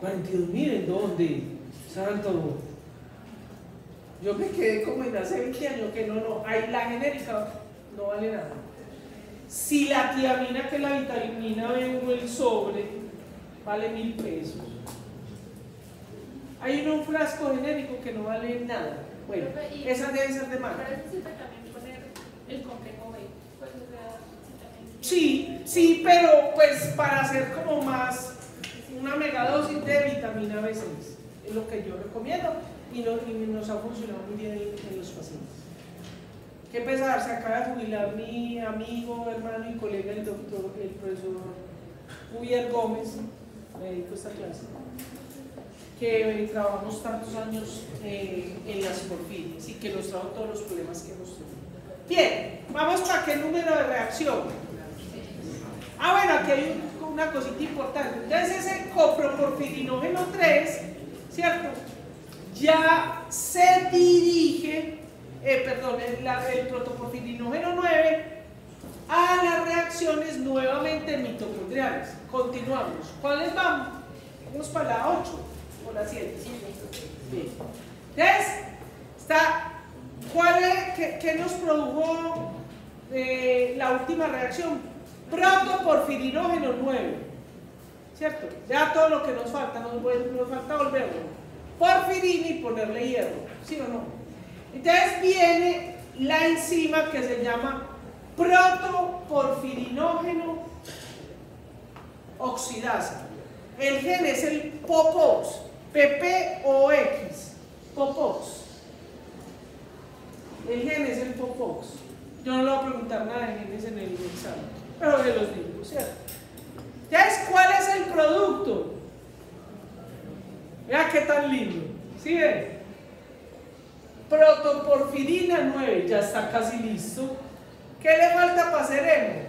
¿42.000 en dónde? Santo. Yo me quedé como en hace 20 años que no. Ahí la genérica no vale nada. Si la tiamina, que es la vitamina B1, el sobre, vale 1.000 pesos. Hay un frasco genérico que no vale nada. Bueno, esas deben ser de marca. Pero necesita también poner el complejo B. Pues, Sí, pero pues para hacer como más una megadosis de vitamina B6 es lo que yo recomiendo y nos ha funcionado muy bien en los pacientes. Qué pesar, se acaba de jubilar mi amigo, hermano y colega, el profesor Javier Gómez, me dedico a esta clase, que trabajamos tantos años en las porfirias y que nos trajo todos los problemas que hemos tenido. Bien, vamos para qué número de reacción. Bueno, aquí hay una cosita importante. Entonces ese coproporfirinógeno 3, ¿cierto? Ya se dirige, el protoporfirinógeno 9 a las reacciones nuevamente mitocondriales. Continuamos. ¿Cuáles vamos? Vamos para la 8. la 7. Bien. Entonces, ¿qué nos produjo la última reacción? Protoporfirinógeno 9. ¿Cierto? Ya todo lo que nos falta, nos falta volverlo. Porfirina y ponerle hierro. ¿Sí o no? Entonces viene la enzima que se llama protoporfirinógeno oxidasa. El gen es el POPOX, PPOX, POPOX. El gen es el POPOX. Yo no le voy a preguntar nada de genes en el examen, pero se los digo, ¿cierto? Entonces, ¿cuál es el producto? Mira qué tan lindo. ¿Sí ven? Protoporfirina 9, ya está casi listo. ¿Qué le falta para hacer hemo?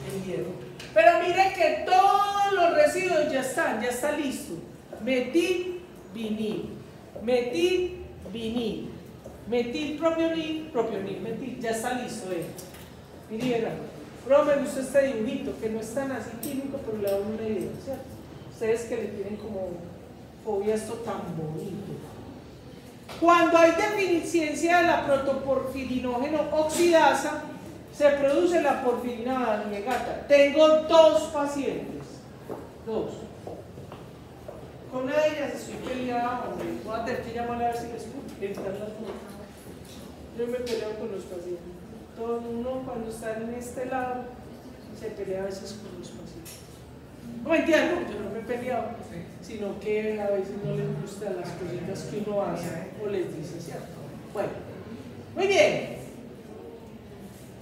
El hierro. Pero miren que todos los residuos ya está listo. Metilvinil, metilvinil, metilpropionil, propionil, metil, ya está listo. Miren, pero me gusta este dibujito, que no es tan así químico, pero le da una idea, ¿cierto? Ustedes que le tienen como fobia a esto tan bonito. Cuando hay deficiencia de la protoporfirinógeno oxidasa, se produce la porfirina variegata. Tengo 2 pacientes. 2. Con una de ellas estoy peleada, hombre. Voy a tener que llamarle a ver si les puedo entrar las fotos. Yo me peleo con los pacientes. Todo uno cuando está en este lado se pelea a veces con los pacientes. No me entiendo, yo no me he peleado, sino que a veces no les gustan las cositas que uno hace o les dice, ¿cierto? Bueno, muy bien.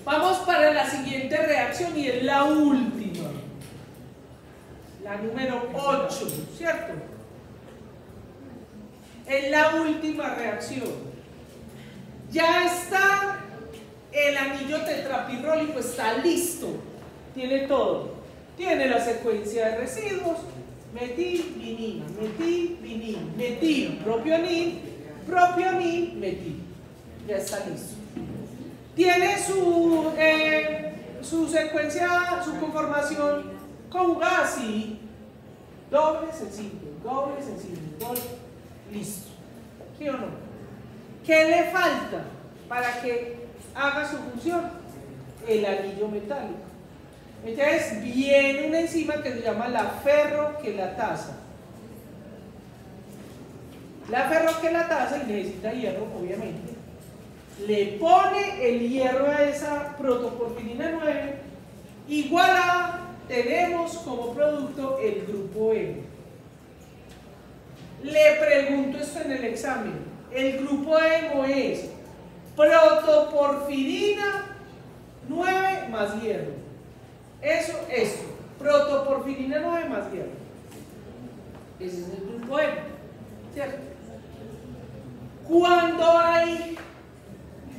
Vamos para la siguiente reacción y es la última. La número 8, ¿cierto? Es la última reacción. Ya está el anillo tetrapirrólico, está listo. Tiene todo. Tiene la secuencia de residuos, metilvinina, metilvinil, metilpropionil, propionil, metil. Ya está listo. Tiene su secuencia, su conformación conjugada así. Doble sencillo, doble sencillo, doble. Listo. ¿Sí o no? ¿Qué le falta para que haga su función? El anillo metálico. Entonces viene una enzima que se llama la ferroquelatasa. La ferroquelatasa, y necesita hierro, obviamente, le pone el hierro a esa protoporfirina 9, igual a, tenemos como producto el grupo hemo. Le pregunto esto en el examen. El grupo hemo es protoporfirina 9 más hierro. Eso, protoporfirina 9 más hierro. Ese es el grupo hemo, ¿cierto? Cuando hay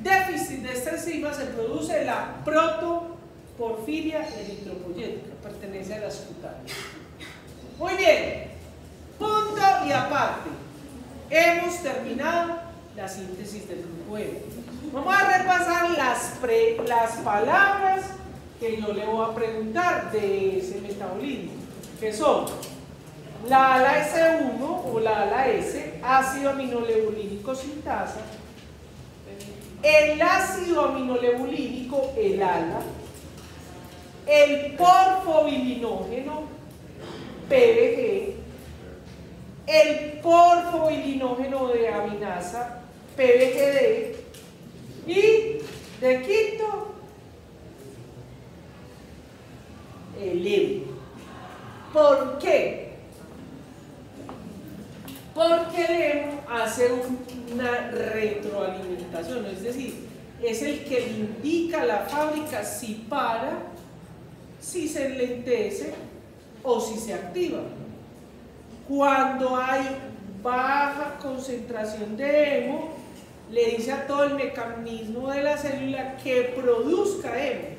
déficit de esta enzima se produce la protoporfiria eritropoyética, pertenece a las cutáneas. Muy bien, punto y aparte. Hemos terminado la síntesis del grupo hemo. Vamos a repasar las palabras que yo le voy a preguntar de ese metabolismo, que son la ala S1 o la ala S, ácido aminolebulínico sintasa, el ácido aminolebulínico, el ala, el porfobilinógeno, PBG, el porfobilinógeno de aminasa, PBGD, y de quinto, el hemo. ¿Por qué? Porque el hemo hace una retroalimentación, es decir, es el que le indica a la fábrica si para, si se enlentece o si se activa. Cuando hay baja concentración de hemo, le dice a todo el mecanismo de la célula que produzca hemo.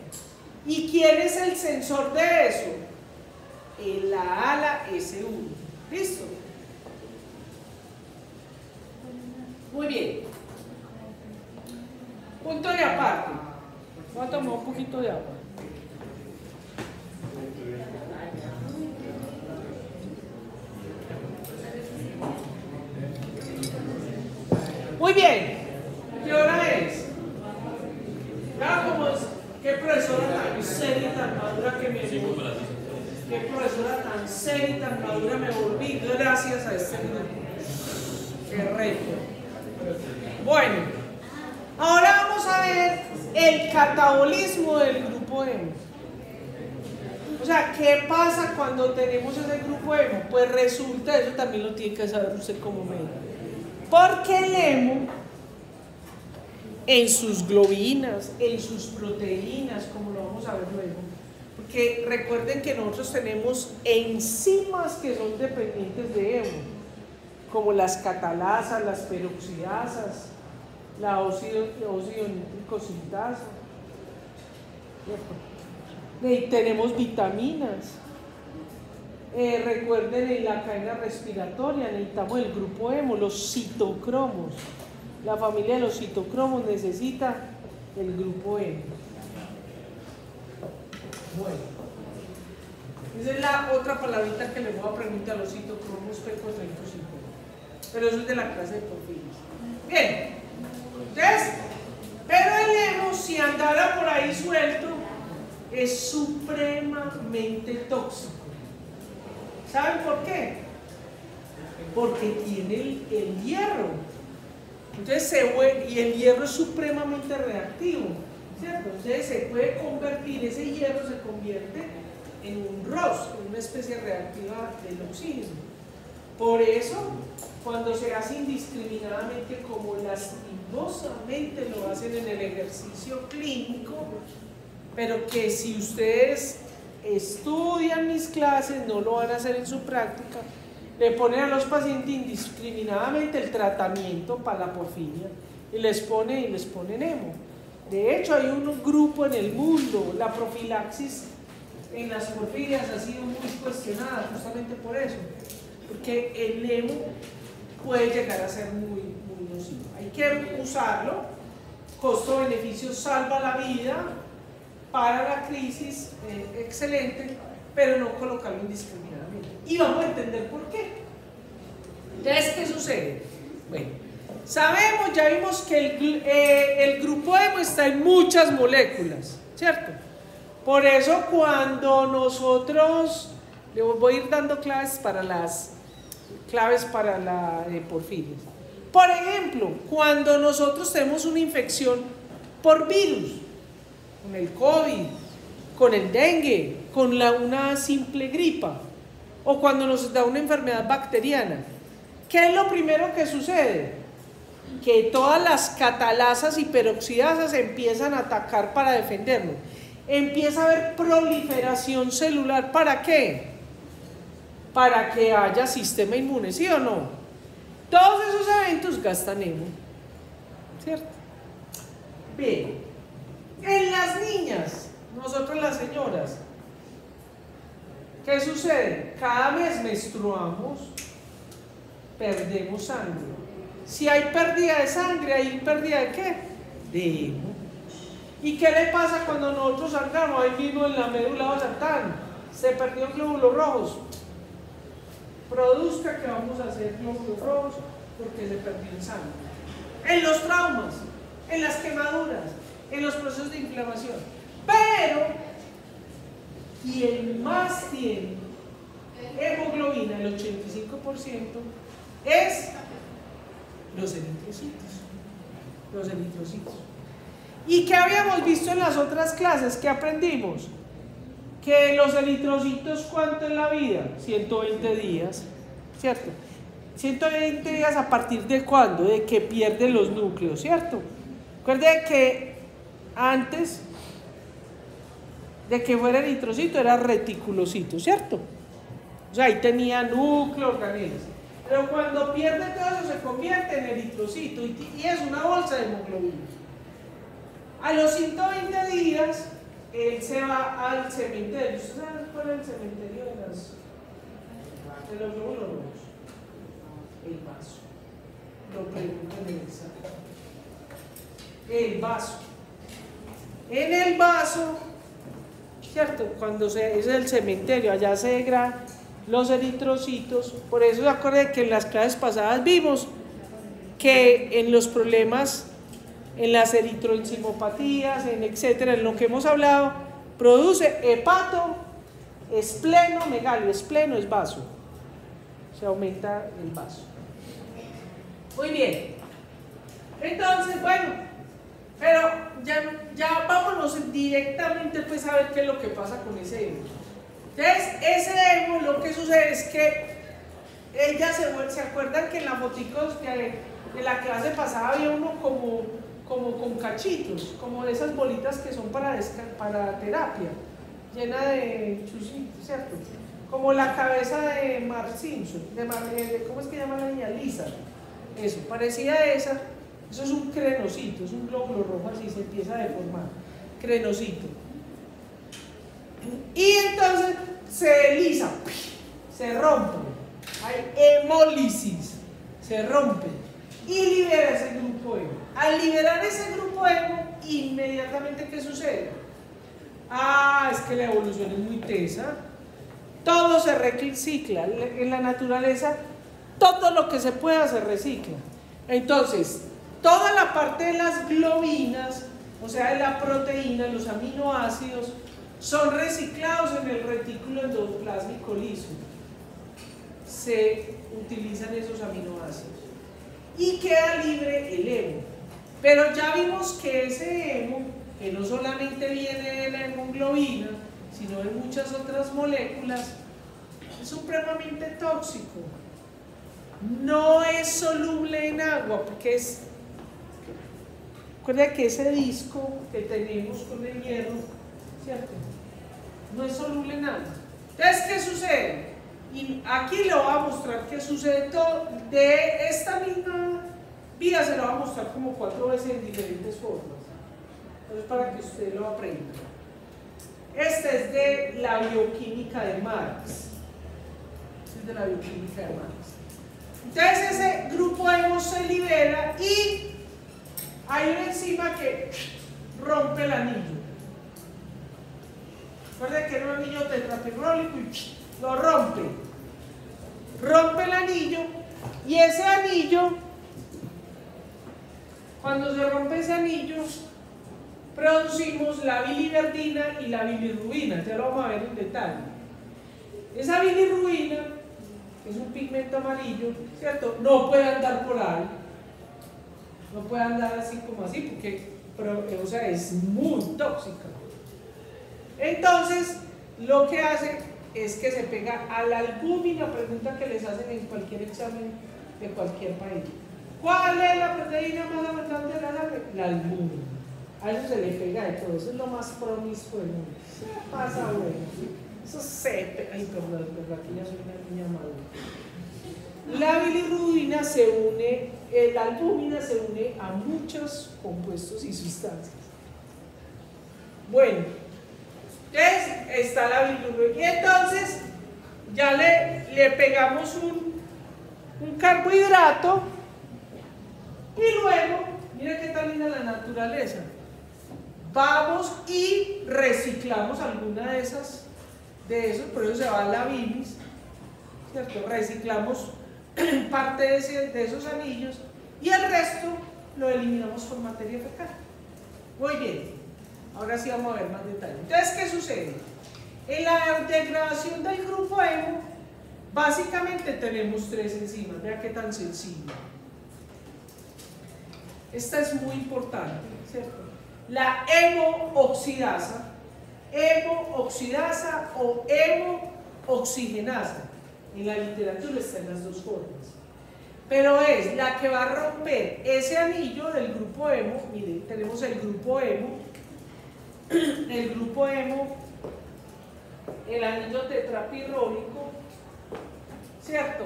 ¿Y quién es el sensor de eso? La ala S1. ¿Listo? Muy bien. Punto y aparte. Voy a tomar un poquito de agua. Muy bien. ¿Qué hora es? Ya como es. Qué profesora tan seria y tan madura que me volví. Qué profesora tan seria y tan madura me volví gracias a este grupo. Qué reto. Bueno, ahora vamos a ver el catabolismo del grupo emo. O sea, ¿qué pasa cuando tenemos ese grupo emo? Pues resulta, eso también lo tiene que saber usted como médico. Porque el emo, en sus globinas, en sus proteínas, como lo vamos a ver luego, porque recuerden que nosotros tenemos enzimas que son dependientes de emo, como las catalasas, las peroxidasas, la óxido-nitricosintasa. Y tenemos vitaminas. Recuerden, en la cadena respiratoria necesitamos el grupo hemo, los citocromos. La familia de los citocromos necesita el grupo hemo. Bueno, esa es la otra palabrita que le voy a preguntar a los citocromos P450. Pero eso es de la clase de porfirias. Bien, entonces, pero el hemo, si andara por ahí suelto, es supremamente tóxico. ¿Saben por qué? Porque tiene el hierro. Entonces y el hierro es supremamente reactivo, ¿cierto? Entonces se puede convertir, ese hierro se convierte en un ROS, en una especie reactiva del oxígeno. Por eso, cuando se hace indiscriminadamente, como lastimosamente lo hacen en el ejercicio clínico, pero que si ustedes estudian mis clases, no lo van a hacer en su práctica, le ponen a los pacientes indiscriminadamente el tratamiento para la porfiria y les ponen hemo. De hecho, hay un grupo en el mundo, la profilaxis en las porfirias ha sido muy cuestionada justamente por eso, porque el hemo puede llegar a ser muy nocivo. Hay que usarlo, costo-beneficio salva la vida, para la crisis, excelente, pero no colocarlo indiscriminadamente. Y vamos a entender por qué. Entonces, ¿qué sucede? Bueno, sabemos, ya vimos que el grupo hemo está en muchas moléculas, ¿cierto? Por eso cuando nosotros, le voy a ir dando claves para la porfirias. Por ejemplo, cuando nosotros tenemos una infección por virus, con el COVID, con el dengue, con una simple gripa, o cuando nos da una enfermedad bacteriana, ¿qué es lo primero que sucede? Que todas las catalasas y peroxidasas empiezan a atacar para defendernos. Empieza a haber proliferación celular. ¿Para qué? Para que haya sistema inmune, ¿sí o no? Todos esos eventos gastan hemo, ¿cierto? Bien. En las niñas, nosotros las señoras, ¿qué sucede? Cada mes menstruamos, perdemos sangre. Si hay pérdida de sangre, ¿hay pérdida de qué? De hemo. ¿Y qué le pasa cuando nosotros salgamos? Ahí mismo en la médula ósea, se perdió glóbulos rojos. Produzca que vamos a hacer glóbulos rojos porque se perdió en sangre. En los traumas, en las quemaduras, en los procesos de inflamación. Pero quien más tiene hemoglobina, el 85%, es los eritrocitos. Los eritrocitos. ¿Y qué habíamos visto en las otras clases? ¿Qué aprendimos? Que los eritrocitos, ¿cuánto en la vida? 120 días, ¿cierto? 120 días a partir de ¿cuándo? De que pierden los núcleos, ¿cierto? Recuerden que antes de que fuera eritrocito era reticulocito, ¿cierto? O sea, ahí tenía núcleo, organelas. Pero cuando pierde todo eso se convierte en eritrocito y es una bolsa de hemoglobina. A los 120 días él se va al cementerio. ¿Ustedes saben cuál es el cementerio de los glóbulos rojos? El vaso. Lo preguntan en el examen. El vaso. En el vaso, ¿cierto? Cuando es el cementerio, allá se degradan los eritrocitos. Por eso se acuerdan que en las clases pasadas vimos que en los problemas, en las eritroenzimopatías, en etcétera, en lo que hemos hablado, produce hepato, espleno, megalio. Espleno es vaso, se aumenta el vaso. Muy bien, entonces, bueno, pero ya vámonos directamente pues a ver qué es lo que pasa con ese emo. Entonces, ese emo, lo que sucede es que ella se acuerdan que en la fotico de la clase pasada había uno como con cachitos, como de esas bolitas que son para terapia, llena de chuchitos, ¿cierto? Como la cabeza de Mark Simpson, ¿cómo es que llama la niña? Lisa. Eso, parecía a esa. Eso es un crenocito, es un glóbulo rojo así, se empieza a deformar. Crenocito. Y entonces se desliza, se rompe. Hay hemólisis, se rompe. Y libera ese grupo emo. Al liberar ese grupo emo, inmediatamente, ¿qué sucede? Es que la evolución es muy tesa. Todo se recicla. En la naturaleza, todo lo que se pueda se recicla. Entonces, toda la parte de las globinas, o sea, de la proteína, los aminoácidos, son reciclados en el retículo endoplásmico liso. Se utilizan esos aminoácidos y queda libre el hemo. Pero ya vimos que ese hemo, que no solamente viene de la hemoglobina, sino de muchas otras moléculas, es supremamente tóxico. No es soluble en agua, porque recuerda que ese disco que tenemos con el hierro, ¿cierto? No es soluble en agua. Entonces, ¿qué sucede? Y aquí le voy a mostrar qué sucede todo. De esta misma vía se lo voy a mostrar como 4 veces en diferentes formas. Entonces, para que usted lo aprenda. Este es de la bioquímica de Marx. Este es de la bioquímica de Marx. Entonces ese grupo hemo se libera y hay una enzima que rompe el anillo. Recuerden que era un anillo tetrapirrólico y lo rompe. Rompe el anillo y ese anillo, cuando se rompe ese anillo, producimos la biliverdina y la bilirrubina. Ya lo vamos a ver en detalle. Esa bilirrubina, que es un pigmento amarillo, ¿cierto? No puede andar por ahí, no puede andar así como así, o sea, es muy tóxica. Entonces, lo que hace es que se pega a la albúmina, pregunta que les hacen en cualquier examen de cualquier país. ¿Cuál es la proteína más abundante de la sangre? La albúmina. A eso se le pega de todo, eso es lo más promiscuo del mundo. Se pasa bueno. Eso ay, perdón, aquí ya soy una niña madura. La bilirrubina se une, la albúmina se une a muchos compuestos y sustancias. Bueno, entonces está la bilirrubina. Y entonces ya le pegamos un carbohidrato y luego, mira qué tan linda la naturaleza. Vamos y reciclamos alguna de esos, por eso se va a la bilis, ¿cierto? Reciclamos parte de esos anillos y el resto lo eliminamos por materia fecal. Muy bien, ahora sí vamos a ver más detalles. Entonces, ¿qué sucede? En la degradación del grupo hemo, básicamente tenemos 3 enzimas. Vea qué tan sencillo. Esta es muy importante, ¿cierto? La hemooxidasa o hemooxigenasa. En la literatura está en las 2 formas. Pero es la que va a romper ese anillo del grupo hemo. Miren, tenemos el grupo hemo, el anillo tetrapirrólico, ¿cierto?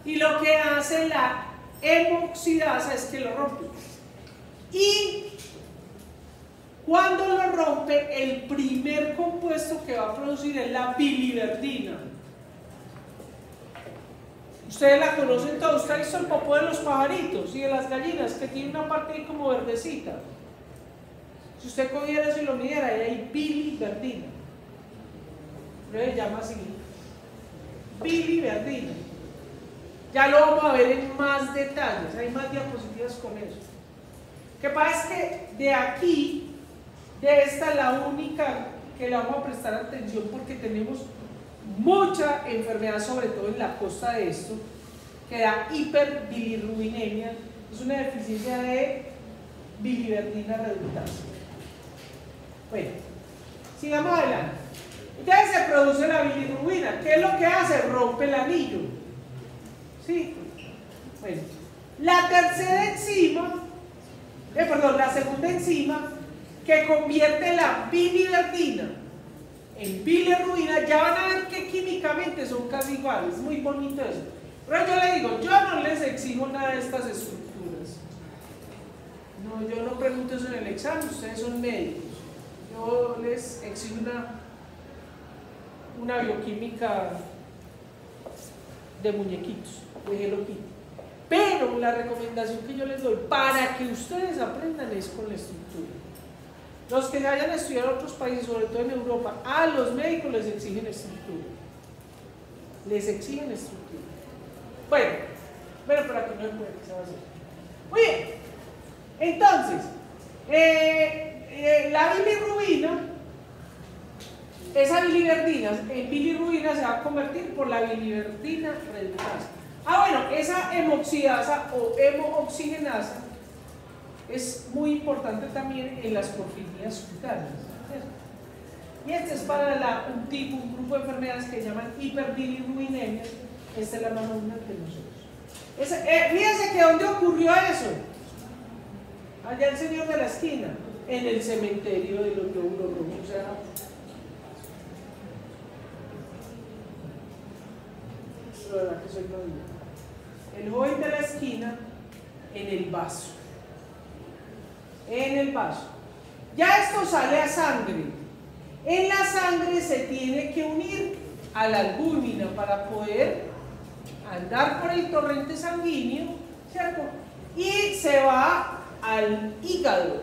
Y lo que hace la hemooxidasa es que lo rompe. Y cuando lo rompe, el primer compuesto que va a producir es la biliverdina. Ustedes la conocen todos. Usted ha visto el popó de los pajaritos y de las gallinas, que tiene una parte ahí como verdecita. Si usted cogiera eso y lo midiera, ahí hay biliverdina. No se llama así. Biliverdina. Ya lo vamos a ver en más detalles, hay más diapositivas con eso. Lo que pasa es que de aquí, de esta la única que le vamos a prestar atención porque tenemos mucha enfermedad, sobre todo en la costa de esto, que da hiperbilirrubinemia, es una deficiencia de biliverdina reductasa. Bueno, sigamos adelante. Entonces se produce la bilirrubina. ¿Qué es lo que hace? Rompe el anillo. ¿Sí? Bueno, la tercera enzima, la segunda enzima que convierte la biliverdina en bilirrubina, ya van a ver que químicamente son casi iguales, es muy bonito eso. Pero yo le digo, yo no les exijo nada de estas estructuras. No, yo no pregunto eso en el examen, ustedes son médicos. Yo les exijo una bioquímica de muñequitos, de Hello Kitty. Pero la recomendación que yo les doy para que ustedes aprendan es con la estructura. Los que vayan a estudiar en otros países, sobre todo en Europa, a los médicos les exigen estructura. Les exigen estructura. Bueno, pero aquí no se puede, ¿qué se va a hacer? Muy bien. Entonces, la bilirrubina, esa biliverdina en bilirrubina se va a convertir por la biliverdina reductasa. Bueno, esa hemoxidasa o hemooxigenasa es muy importante también en las porfirias cutáneas. Y este es para un grupo de enfermedades que llaman hiperbilirrubinemias. Esta es la más abundante de nosotros. Fíjense que ¿dónde ocurrió eso? Allá el señor de la esquina, en el cementerio de los glóbulos rojos. O sea, la verdad que soy novio. El joven de la esquina en el vaso. En el vaso. Ya esto sale a sangre. En la sangre se tiene que unir a la albúmina para poder andar por el torrente sanguíneo, ¿cierto? Y se va al hígado.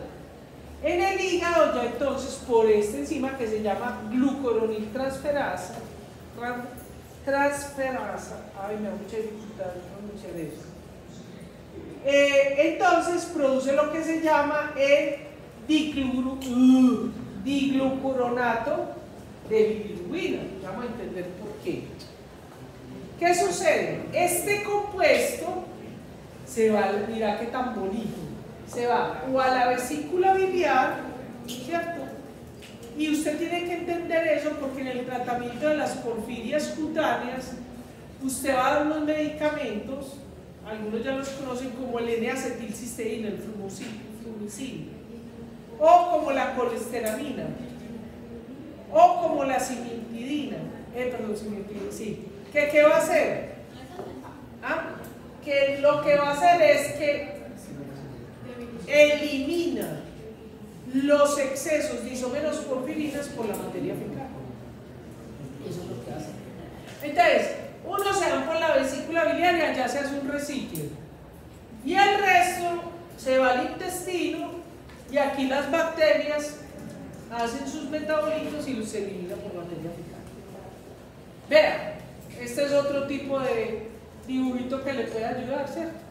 En el hígado ya entonces por esta enzima que se llama glucuroniltransferasa, ay, me da mucha dificultad pronunciar eso. Entonces produce lo que se llama el diglucuronato de bilirrubina. Vamos a entender por qué. ¿Qué sucede? Este compuesto se va, mira qué tan bonito, se va o a la vesícula biliar, ¿cierto? Y usted tiene que entender eso porque en el tratamiento de las porfirias cutáneas usted va a dar unos medicamentos, algunos ya los conocen como el N-acetilcisteína, el flumicin, o como la colesteramina, o como la cimetidina, sí. ¿Qué va a hacer? Que lo que va a hacer es que elimina los excesos de isómeros porfirinas por la materia fecal. Eso es lo que hace. Entonces, uno se va por la vesícula biliar y allá se hace un reciclo. Y el resto se va al intestino y aquí las bacterias hacen sus metabolitos y los eliminan por materia fecal. Vean, este es otro tipo de dibujito que le puede ayudar, ¿cierto?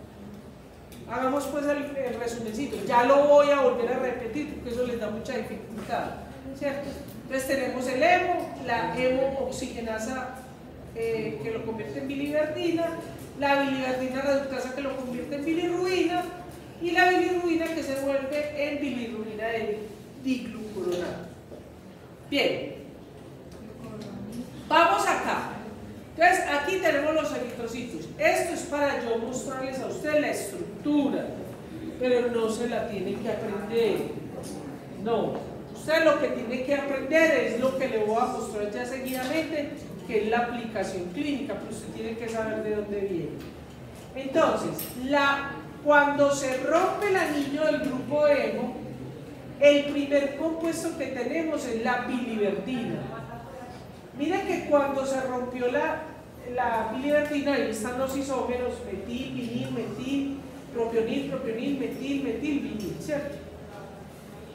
Hagamos pues el resumencito, ya lo voy a volver a repetir porque eso les da mucha dificultad, ¿cierto? Entonces tenemos el la hemooxigenasa que lo convierte en biliverdina, la biliverdina reductasa que lo convierte en bilirrubina y la bilirrubina que se vuelve en bilirrubina de diglucuronato. Bien, vamos acá. Entonces aquí tenemos los eritrocitos. Esto es para yo mostrarles a ustedes la estructura, pero no se la tienen que aprender. No, usted lo que tiene que aprender es lo que le voy a mostrar ya seguidamente, que es la aplicación clínica, pero usted tiene que saber de dónde viene. Entonces, cuando se rompe el anillo del grupo hemo, el primer compuesto que tenemos es la biliverdina. Miren que cuando se rompió la biliverdina, ahí están los isómeros, metil, vinil, metil, propionil, propionil, metil, metil, vinil, ¿cierto?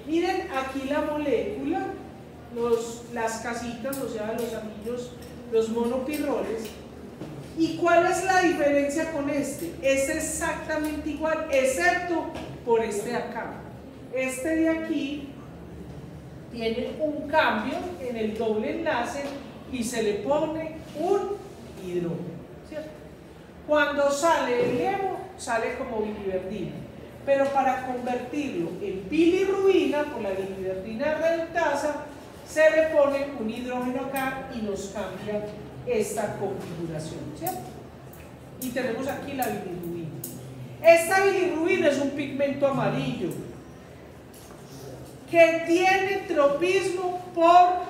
Miren aquí la molécula, las casitas, o sea, los anillos, los monopirroles, ¿Y cuál es la diferencia con este? Es exactamente igual, excepto por este de acá. Este de aquí tiene un cambio en el doble enlace y se le pone un hidrógeno, ¿cierto? Cuando sale el hemo, sale como biliverdina. Pero para convertirlo en bilirrubina, por la biliverdina reductasa, se le pone un hidrógeno acá y nos cambia esta configuración, ¿cierto? Y tenemos aquí la bilirrubina. Esta bilirrubina es un pigmento amarillo que tiene tropismo por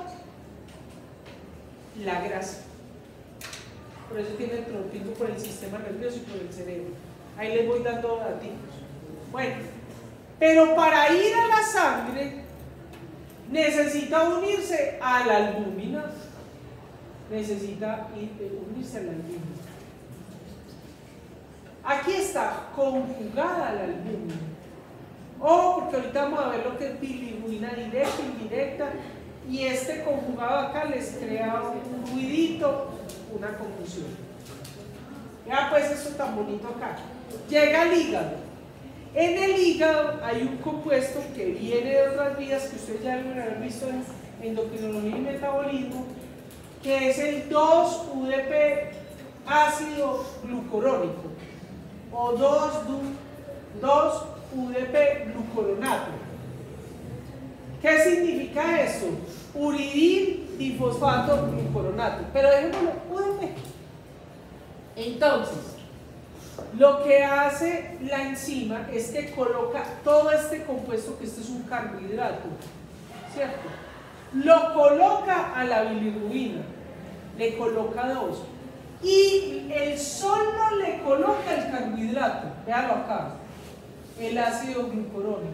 la grasa. Por eso tiene tropismo por el sistema nervioso y por el cerebro. Ahí les voy dando datos. Bueno, pero para ir a la sangre necesita unirse a la albúmina. Necesita unirse a la albúmina. Aquí está conjugada la albúmina. Porque ahorita vamos a ver lo que es bilirrubina directa, indirecta, y este conjugado acá les crea un ruidito, una confusión. Ya pues eso tan bonito acá. Llega al hígado. En el hígado hay un compuesto que viene de otras vías que ustedes ya deben haber visto en endocrinología y metabolismo, que es el 2-UDP ácido glucurónico o 2-UDP glucuronato. ¿Qué significa eso? Uridil difosfato glucuronato, pero dejémoslo UDP. Entonces, lo que hace la enzima es que coloca todo este compuesto, que este es un carbohidrato, ¿cierto? Lo coloca a la bilirrubina, le coloca 2, y él solo le coloca el carbohidrato, véalo acá, el ácido glucurónico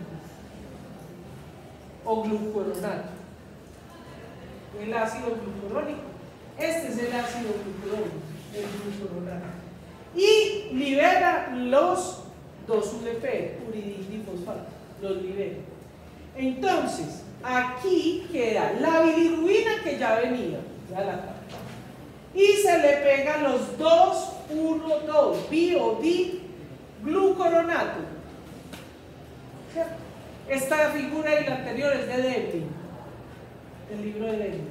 o glucuronato, el ácido glucurónico, este es el ácido glucurónico, el glucuronato, y libera los 2-UDP, uridil difosfato, los libera. Entonces, aquí queda la bilirrubina que ya venía, ya la acá, y se le pegan los 2-1-2, bi o di glucuronato. Esta figura y la anterior es de Devlin, el libro de Devlin.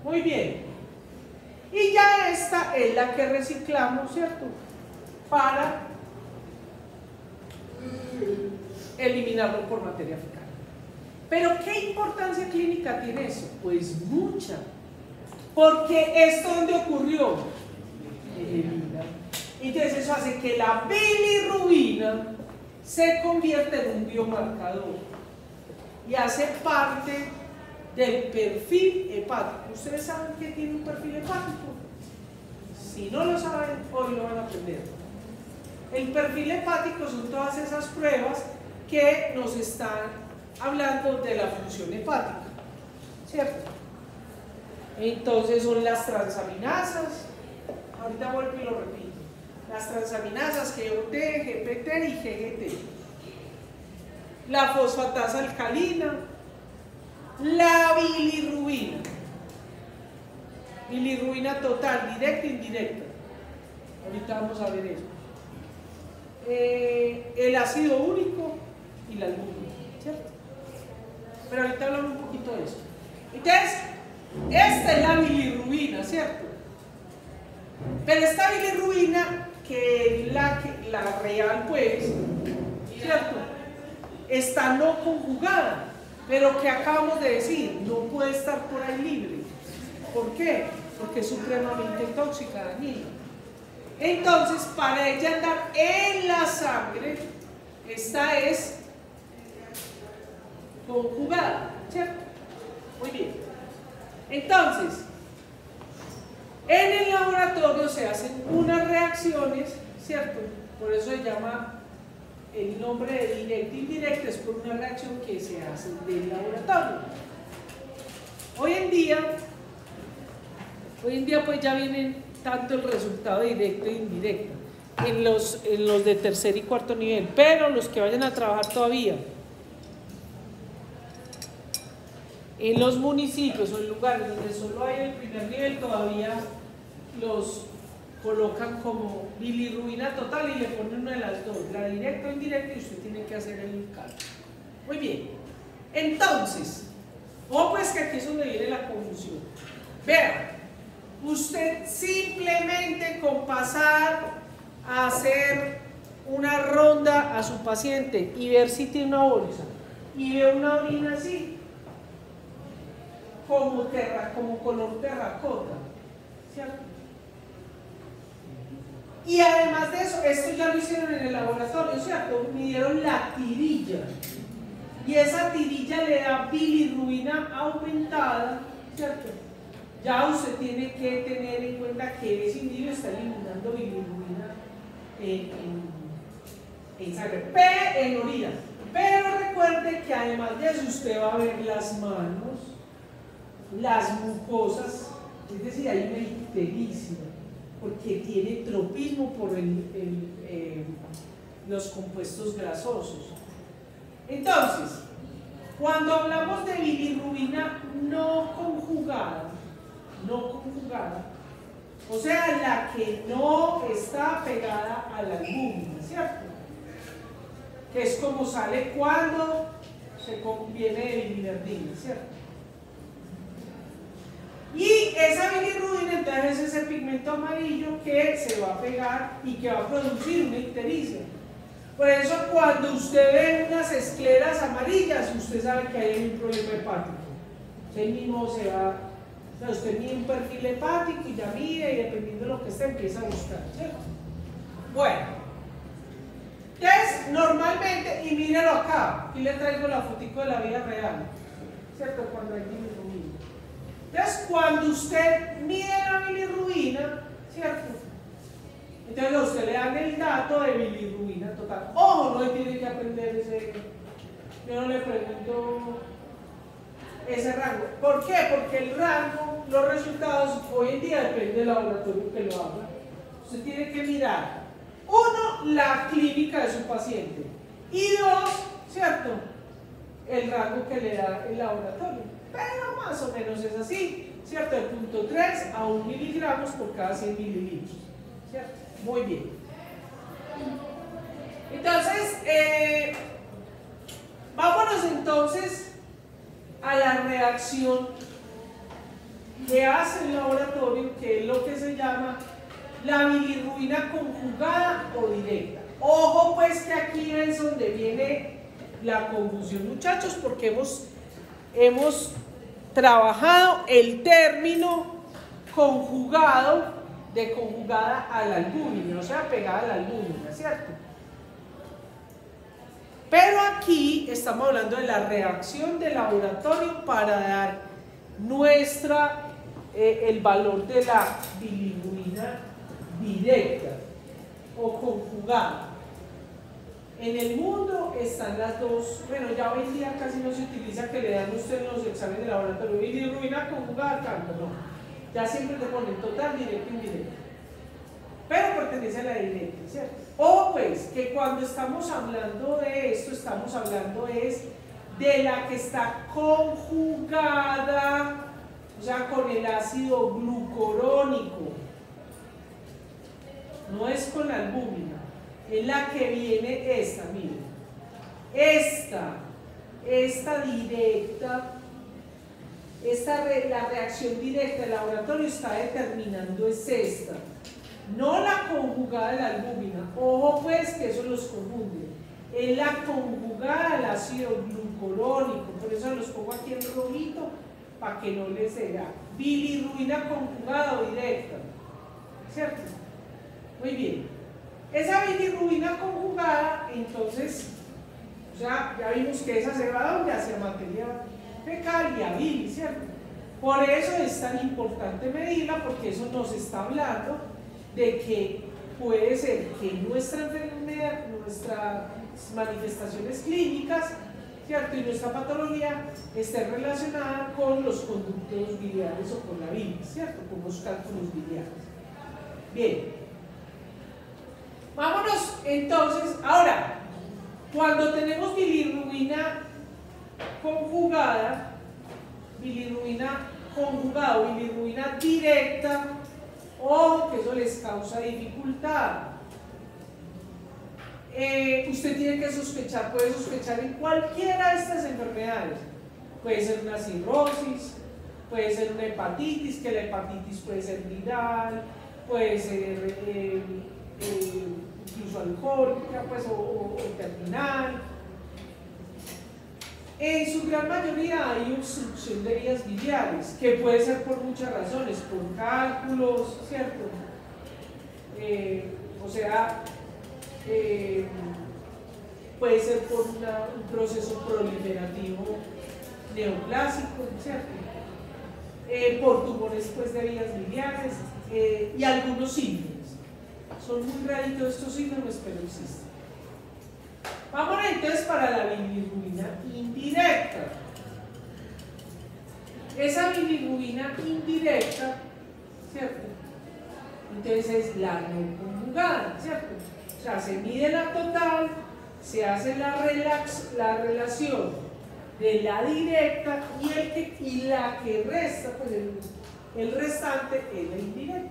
Muy bien. Y ya esta es la que reciclamos, ¿cierto? Para eliminarlo por materia fecal. Pero ¿qué importancia clínica tiene eso? Pues mucha. Porque esto ¿dónde ocurrió? En el hígado. Entonces eso hace que la bilirrubina se convierta en un biomarcador y hace parte del perfil hepático. ¿Ustedes saben qué tiene un perfil hepático? Si no lo saben, hoy lo van a aprender. El perfil hepático son todas esas pruebas que nos están hablando de la función hepática, ¿cierto? Entonces son las transaminasas, ahorita vuelvo y lo repito, las transaminasas GOT, GPT y GGT, la fosfatasa alcalina, la bilirrubina, bilirrubina total, directa e indirecta, ahorita vamos a ver eso, el ácido úrico y la albúmina, ¿cierto? Pero ahorita hablamos un poquito de eso. Entonces, esta es la bilirrubina, ¿cierto? Pero esta bilirrubina, que es la real, pues, ¿cierto? Está no conjugada, pero que acabamos de decir, no puede estar por ahí libre. ¿Por qué? Porque es supremamente tóxica, dañina. Entonces, para ella andar en la sangre, esta es conjugada, ¿cierto? Muy bien. Entonces, en el laboratorio se hacen unas reacciones, ¿cierto? Por eso se llama el nombre de directa e indirecta, es por una reacción que se hace del laboratorio. Hoy en día pues ya vienen tanto el resultado directo e indirecto en los de tercer y cuarto nivel, pero los que vayan a trabajar todavía en los municipios o en lugares donde solo hay el primer nivel, todavía los colocan como bilirrubina total y le ponen una de las dos, la directa o indirecta, y usted tiene que hacer el cálculo. Muy bien. Entonces, pues que aquí es donde viene la confusión. Vean, usted simplemente con pasar a hacer una ronda a su paciente y ver si tiene una bolsa y ve una orina así, como color terracota, ¿cierto? Y además de eso, esto ya lo hicieron en el laboratorio, ¿cierto? Midieron la tirilla y esa tirilla le da bilirrubina aumentada, ¿cierto? Ya usted tiene que tener en cuenta que ese individuo está eliminando bilirrubina en sangre, en orina. Pero recuerde que además de eso usted va a ver las manos, las mucosas, es decir, hay una ictericia, porque tiene tropismo por los compuestos grasosos. Entonces, cuando hablamos de bilirrubina no conjugada, o sea, la que no está pegada a la albúmina, ¿cierto? Que es como sale cuando se conviene de biliverdina, ¿cierto? Y esa bilirrubina entonces es ese pigmento amarillo que se va a pegar y que va a producir una ictericia. Por eso cuando usted ve unas escleras amarillas, usted sabe que hay un problema hepático. Usted mismo se va, o sea, usted mide un perfil hepático y ya mide, y dependiendo de lo que esté empieza a buscar, ¿cierto? Bueno. Entonces, normalmente, y míralo acá, aquí le traigo la fotico de la vida real, ¿cierto? Cuando hay bilirrubina. Entonces, cuando usted mide la bilirrubina, ¿cierto? Entonces, a usted le dan el dato de bilirrubina total. Ojo, no tiene que aprender ese, yo no le pregunto ese rango. ¿Por qué? Porque el rango, los resultados, hoy en día depende del laboratorio que lo haga. Usted tiene que mirar. Uno, la clínica de su paciente. Y dos, ¿cierto? El rango que le da el laboratorio. Pero más o menos es así, ¿cierto? De 0.3 a 1 miligramos por cada 100 mililitros, ¿cierto? Muy bien. Entonces, vámonos entonces a la reacción que hace el laboratorio, que es lo que se llama la bilirrubina conjugada o directa. Ojo pues que aquí es donde viene la confusión, muchachos, porque hemos trabajado el término conjugado, de conjugada a la albúmina, o sea, pegada a la albúmina, ¿cierto? Pero aquí estamos hablando de la reacción de laboratorio para dar el valor de la bilirrubina directa o conjugada. En el mundo están las dos, bueno, ya hoy en día casi no se utiliza que le dan ustedes los exámenes de laboratorio, bilirrubina conjugada, tanto, no. Ya siempre te ponen total, directo, indirecto. Pero pertenece a la directa, ¿cierto? O pues, que cuando estamos hablando de esto, estamos hablando de la que está conjugada, o sea, con el ácido glucurónico. No es con la albúmina, es la que viene esta, miren. Esta directa, la reacción directa del laboratorio está determinando es esta, no la conjugada de la albúmina. Ojo pues que eso los confunde. Es la conjugada del ácido glucurónico, por eso los pongo aquí en rojito para que no les sea bilirrubina conjugada o directa, ¿cierto? Muy bien. Esa bilirrubina conjugada, entonces, o sea, ya vimos que esa se va donde hacia materia fecal y a bilis, ¿cierto? Por eso es tan importante medirla, porque eso nos está hablando de que puede ser que nuestra enfermedad, nuestras manifestaciones clínicas, ¿cierto? Y nuestra patología esté relacionada con los conductos biliares o con la bilis, ¿cierto? Con los cálculos biliares. Bien. Vámonos entonces, ahora, cuando tenemos bilirrubina conjugada o bilirrubina directa, Ojo, que eso les causa dificultad. Usted tiene que sospechar, puede sospechar en cualquiera de estas enfermedades. Puede ser una cirrosis, puede ser una hepatitis, que la hepatitis puede ser viral, puede ser incluso alcohólica, pues, o terminal. En su gran mayoría hay obstrucción de vías biliares, que puede ser por muchas razones, por cálculos, ¿cierto? Puede ser por un proceso proliferativo neoplásico, ¿cierto? Por tumores, pues, de vías biliares y algunos síndromes. Son muy raritos estos síndromes, pero existen. Vamos entonces para la bilirrubina indirecta. Esa bilirrubina indirecta, ¿cierto? Entonces es la no conjugada, ¿cierto? O sea, se mide la total, se hace la relación de la directa y la que resta, pues el restante es la indirecta,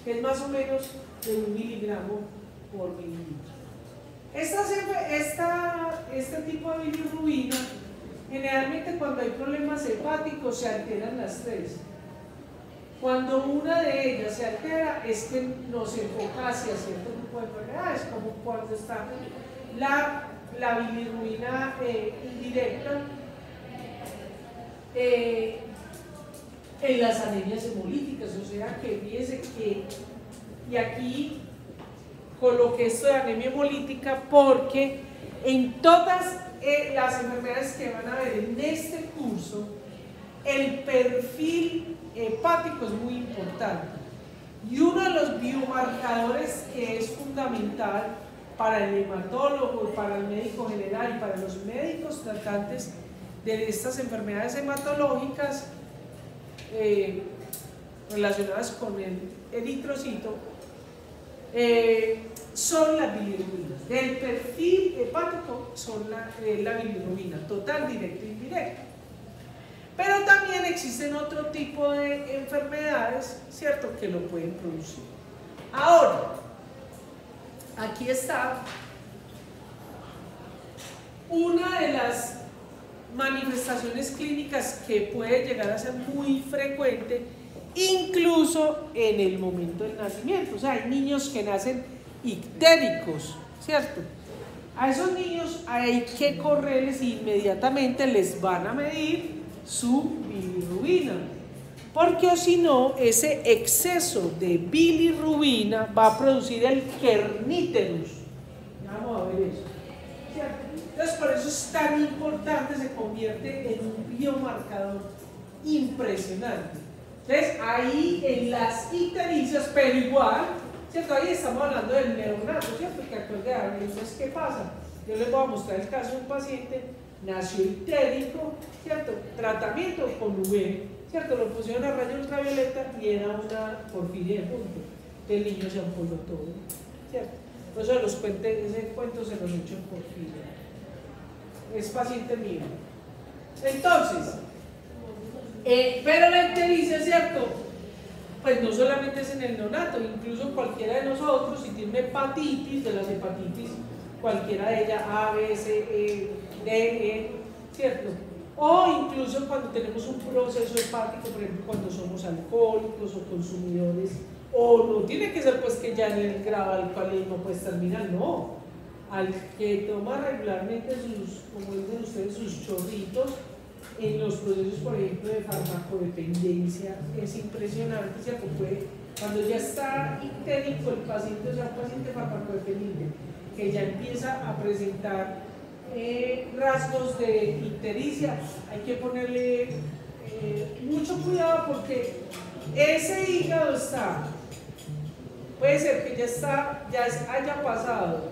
que es más o menos de 1 miligramo por mililitro. Este tipo de bilirrubina, generalmente cuando hay problemas hepáticos se alteran las tres. Cuando una de ellas se altera es que nos enfoca hacia cierto grupo de enfermedades, como cuando está la bilirrubina indirecta en las anemias hemolíticas. O sea que fíjense que, y aquí coloqué esto de anemia hemolítica porque en todas las enfermedades que van a ver en este curso, el perfil hepático es muy importante. Y uno de los biomarcadores que es fundamental para el hematólogo, para el médico general y para los médicos tratantes de estas enfermedades hematológicas relacionadas con el eritrocito, son las bilirrubinas. Del perfil hepático son la bilirrubina total, directa e indirecta. Pero también existen otro tipo de enfermedades, ¿cierto?, que lo pueden producir. Ahora, aquí está una de las manifestaciones clínicas que puede llegar a ser muy frecuente, incluso en el momento del nacimiento. O sea, hay niños que nacen ictéricos, ¿cierto? A esos niños hay que correrles y inmediatamente les van a medir su bilirrubina, porque o si no, ese exceso de bilirrubina va a producir el kerníterus. Vamos a ver eso, ¿cierto? Entonces, por eso es tan importante, se convierte en un biomarcador impresionante. Entonces, ahí en las ictericias, pero igual, ¿cierto? Ahí estamos hablando del neonato, ¿cierto? Que acuerdan, entonces, ¿qué pasa? Yo les voy a mostrar el caso de un paciente, nació ictérico, ¿cierto? Tratamiento con UV, ¿cierto? Lo pusieron a rayo ultravioleta y era una porfiria de punto. El niño se ampolló todo, ¿cierto? Por eso ese cuento se los he hecho en porfiria. Es paciente mío. Entonces, pero la ictericia, ¿cierto? Pues no solamente es en el neonato, incluso cualquiera de nosotros, si tiene una hepatitis, de las hepatitis, cualquiera de ellas, A, B, C, E, D, E, ¿cierto? O incluso cuando tenemos un proceso hepático, por ejemplo, cuando somos alcohólicos o consumidores, o no tiene que ser pues que ya en el grado alcoholismo pues terminal, no. Al que toma regularmente como dicen ustedes, sus chorritos, en los procesos, por ejemplo, de farmacodependencia, es impresionante, ¿cierto? Cuando ya está ictérico el paciente, o sea, un paciente farmacodependiente, que ya empieza a presentar rasgos de ictericia, hay que ponerle mucho cuidado porque ese hígado puede ser que ya haya pasado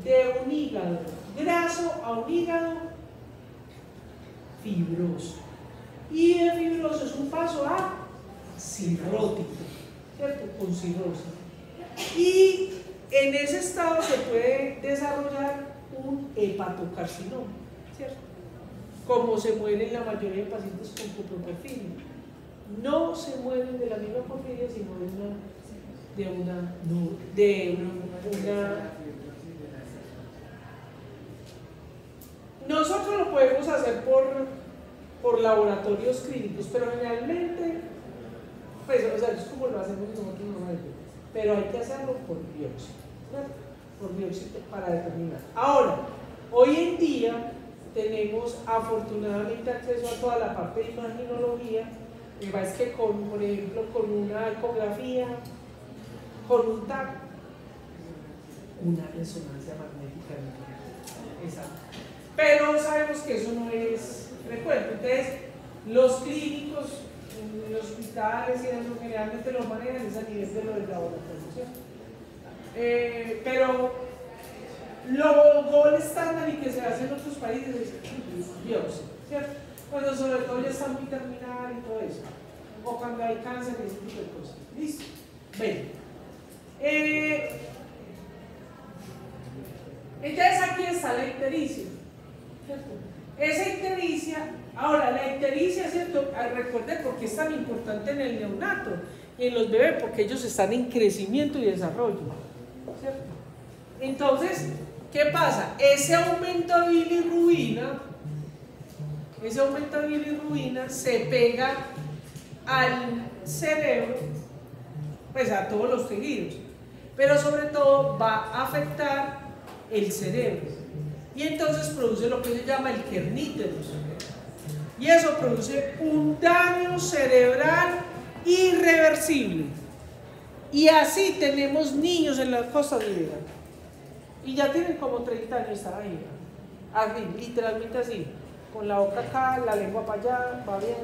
de un hígado graso a un hígado fibroso, y de fibroso es un paso a cirrótico, ¿cierto? Con cirrosis, y en ese estado se puede desarrollar un hepatocarcinoma, ¿cierto? Como se mueren la mayoría de pacientes con coproporfiria. No se mueren de la misma porfiria, sino de una de una nosotros lo podemos hacer por laboratorios clínicos, pero generalmente, pues, o sea, es como lo hacemos nosotros normalmente, pero hay que hacerlo por biopsia, ¿verdad? Por biopsia para determinar. Ahora, hoy en día tenemos afortunadamente acceso a toda la parte de imagenología. Lo que pasa es que por ejemplo, con una ecografía, con un TAC, una resonancia magnética nuclear. Exacto. Pero sabemos que eso no es frecuente. Entonces, los clínicos, los hospitales y eso generalmente lo manejan es a nivel de lo del laboratorio, ¿cierto? Pero lo gold estándar y que se hace en otros países es biopsia, ¿cierto? Cuando sobre todo ya está muy terminal y todo eso, o cuando hay cáncer y ese tipo de cosas. ¿Listo? Bien. Entonces aquí está la ictericia, ¿cierto? Esa ictericia, ahora la ictericia, ¿cierto? Recuerden por qué es tan importante en el neonato y en los bebés, porque ellos están en crecimiento y desarrollo, ¿cierto? Entonces, ¿qué pasa? Ese aumento de bilirrubina se pega al cerebro, pues a todos los tejidos, pero sobre todo va a afectar el cerebro y entonces produce lo que se llama el kerníteros y eso produce un daño cerebral irreversible y así tenemos niños en la costa de Ibera y ya tienen como 30 años, están ahí, así, literalmente así, con la boca acá, la lengua para allá, va bien,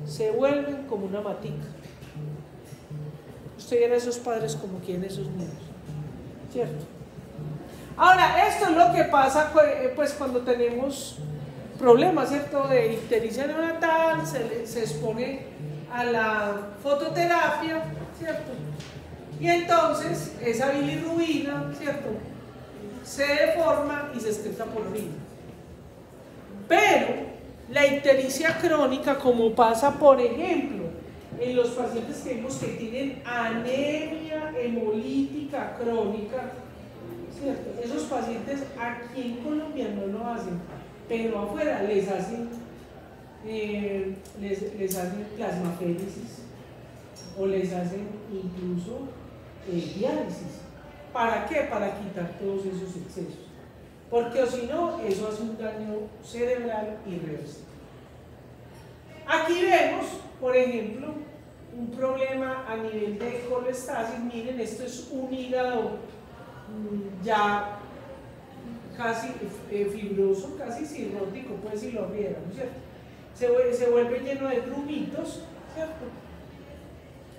se vuelven como una matica. Usted quiere a esos padres como quieren esos niños, ¿cierto? Ahora, esto es lo que pasa pues cuando tenemos problemas, ¿cierto? De ictericia neonatal, se expone a la fototerapia, ¿cierto? Y entonces esa bilirrubina, ¿cierto? Se deforma y se excreta por orina. Pero la ictericia crónica, como pasa por ejemplo en los pacientes que vemos que tienen anemia hemolítica crónica, ¿cierto? Esos pacientes aquí en Colombia no lo hacen, pero afuera les hacen plasmaféresis o les hacen incluso diálisis. ¿Para qué? Para quitar todos esos excesos, porque o si no, eso hace un daño cerebral irreversible. Aquí vemos, por ejemplo, un problema a nivel de colestasis. Miren, esto es un hígado ya casi fibroso, casi cirrótico, pues si lo vieran, ¿no es cierto? Se vuelve lleno de grumitos, ¿cierto?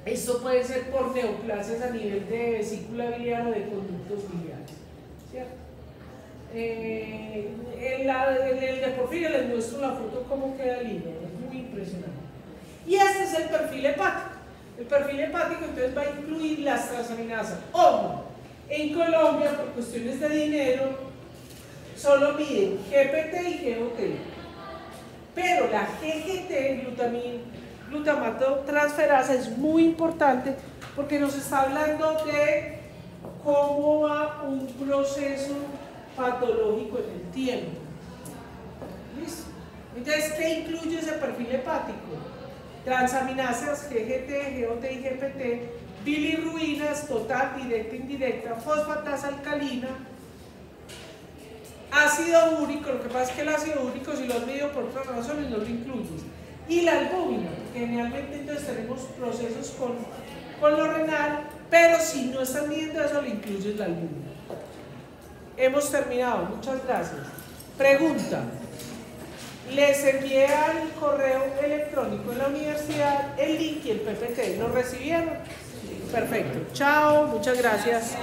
Esto puede ser por neoplasias a nivel de vesícula biliar o de conductos biliares, ¿cierto? En el de Porfirio les muestro la foto cómo queda el hígado, es muy impresionante. Y este es el perfil hepático. El perfil hepático entonces va a incluir las transaminasas. Ojo, en Colombia por cuestiones de dinero solo miden GPT y GOT, pero la GGT, glutamato transferasa, es muy importante porque nos está hablando de cómo va un proceso patológico en el tiempo. ¿Listo? Entonces, ¿qué incluye ese perfil hepático? Transaminasas, GGT, GOT y GPT, bilirrubinas, total, directa, indirecta, fosfatasa alcalina, ácido úrico. Lo que pasa es que el ácido úrico, si lo has medido por otras razones, no lo incluyes, y la albúmina. Generalmente entonces tenemos procesos con lo renal, pero si no están midiendo eso, le incluyes la albúmina. Hemos terminado, muchas gracias. Pregunta: les envié al correo electrónico en la universidad el link y el PPT, ¿lo recibieron? Perfecto, chao, muchas gracias.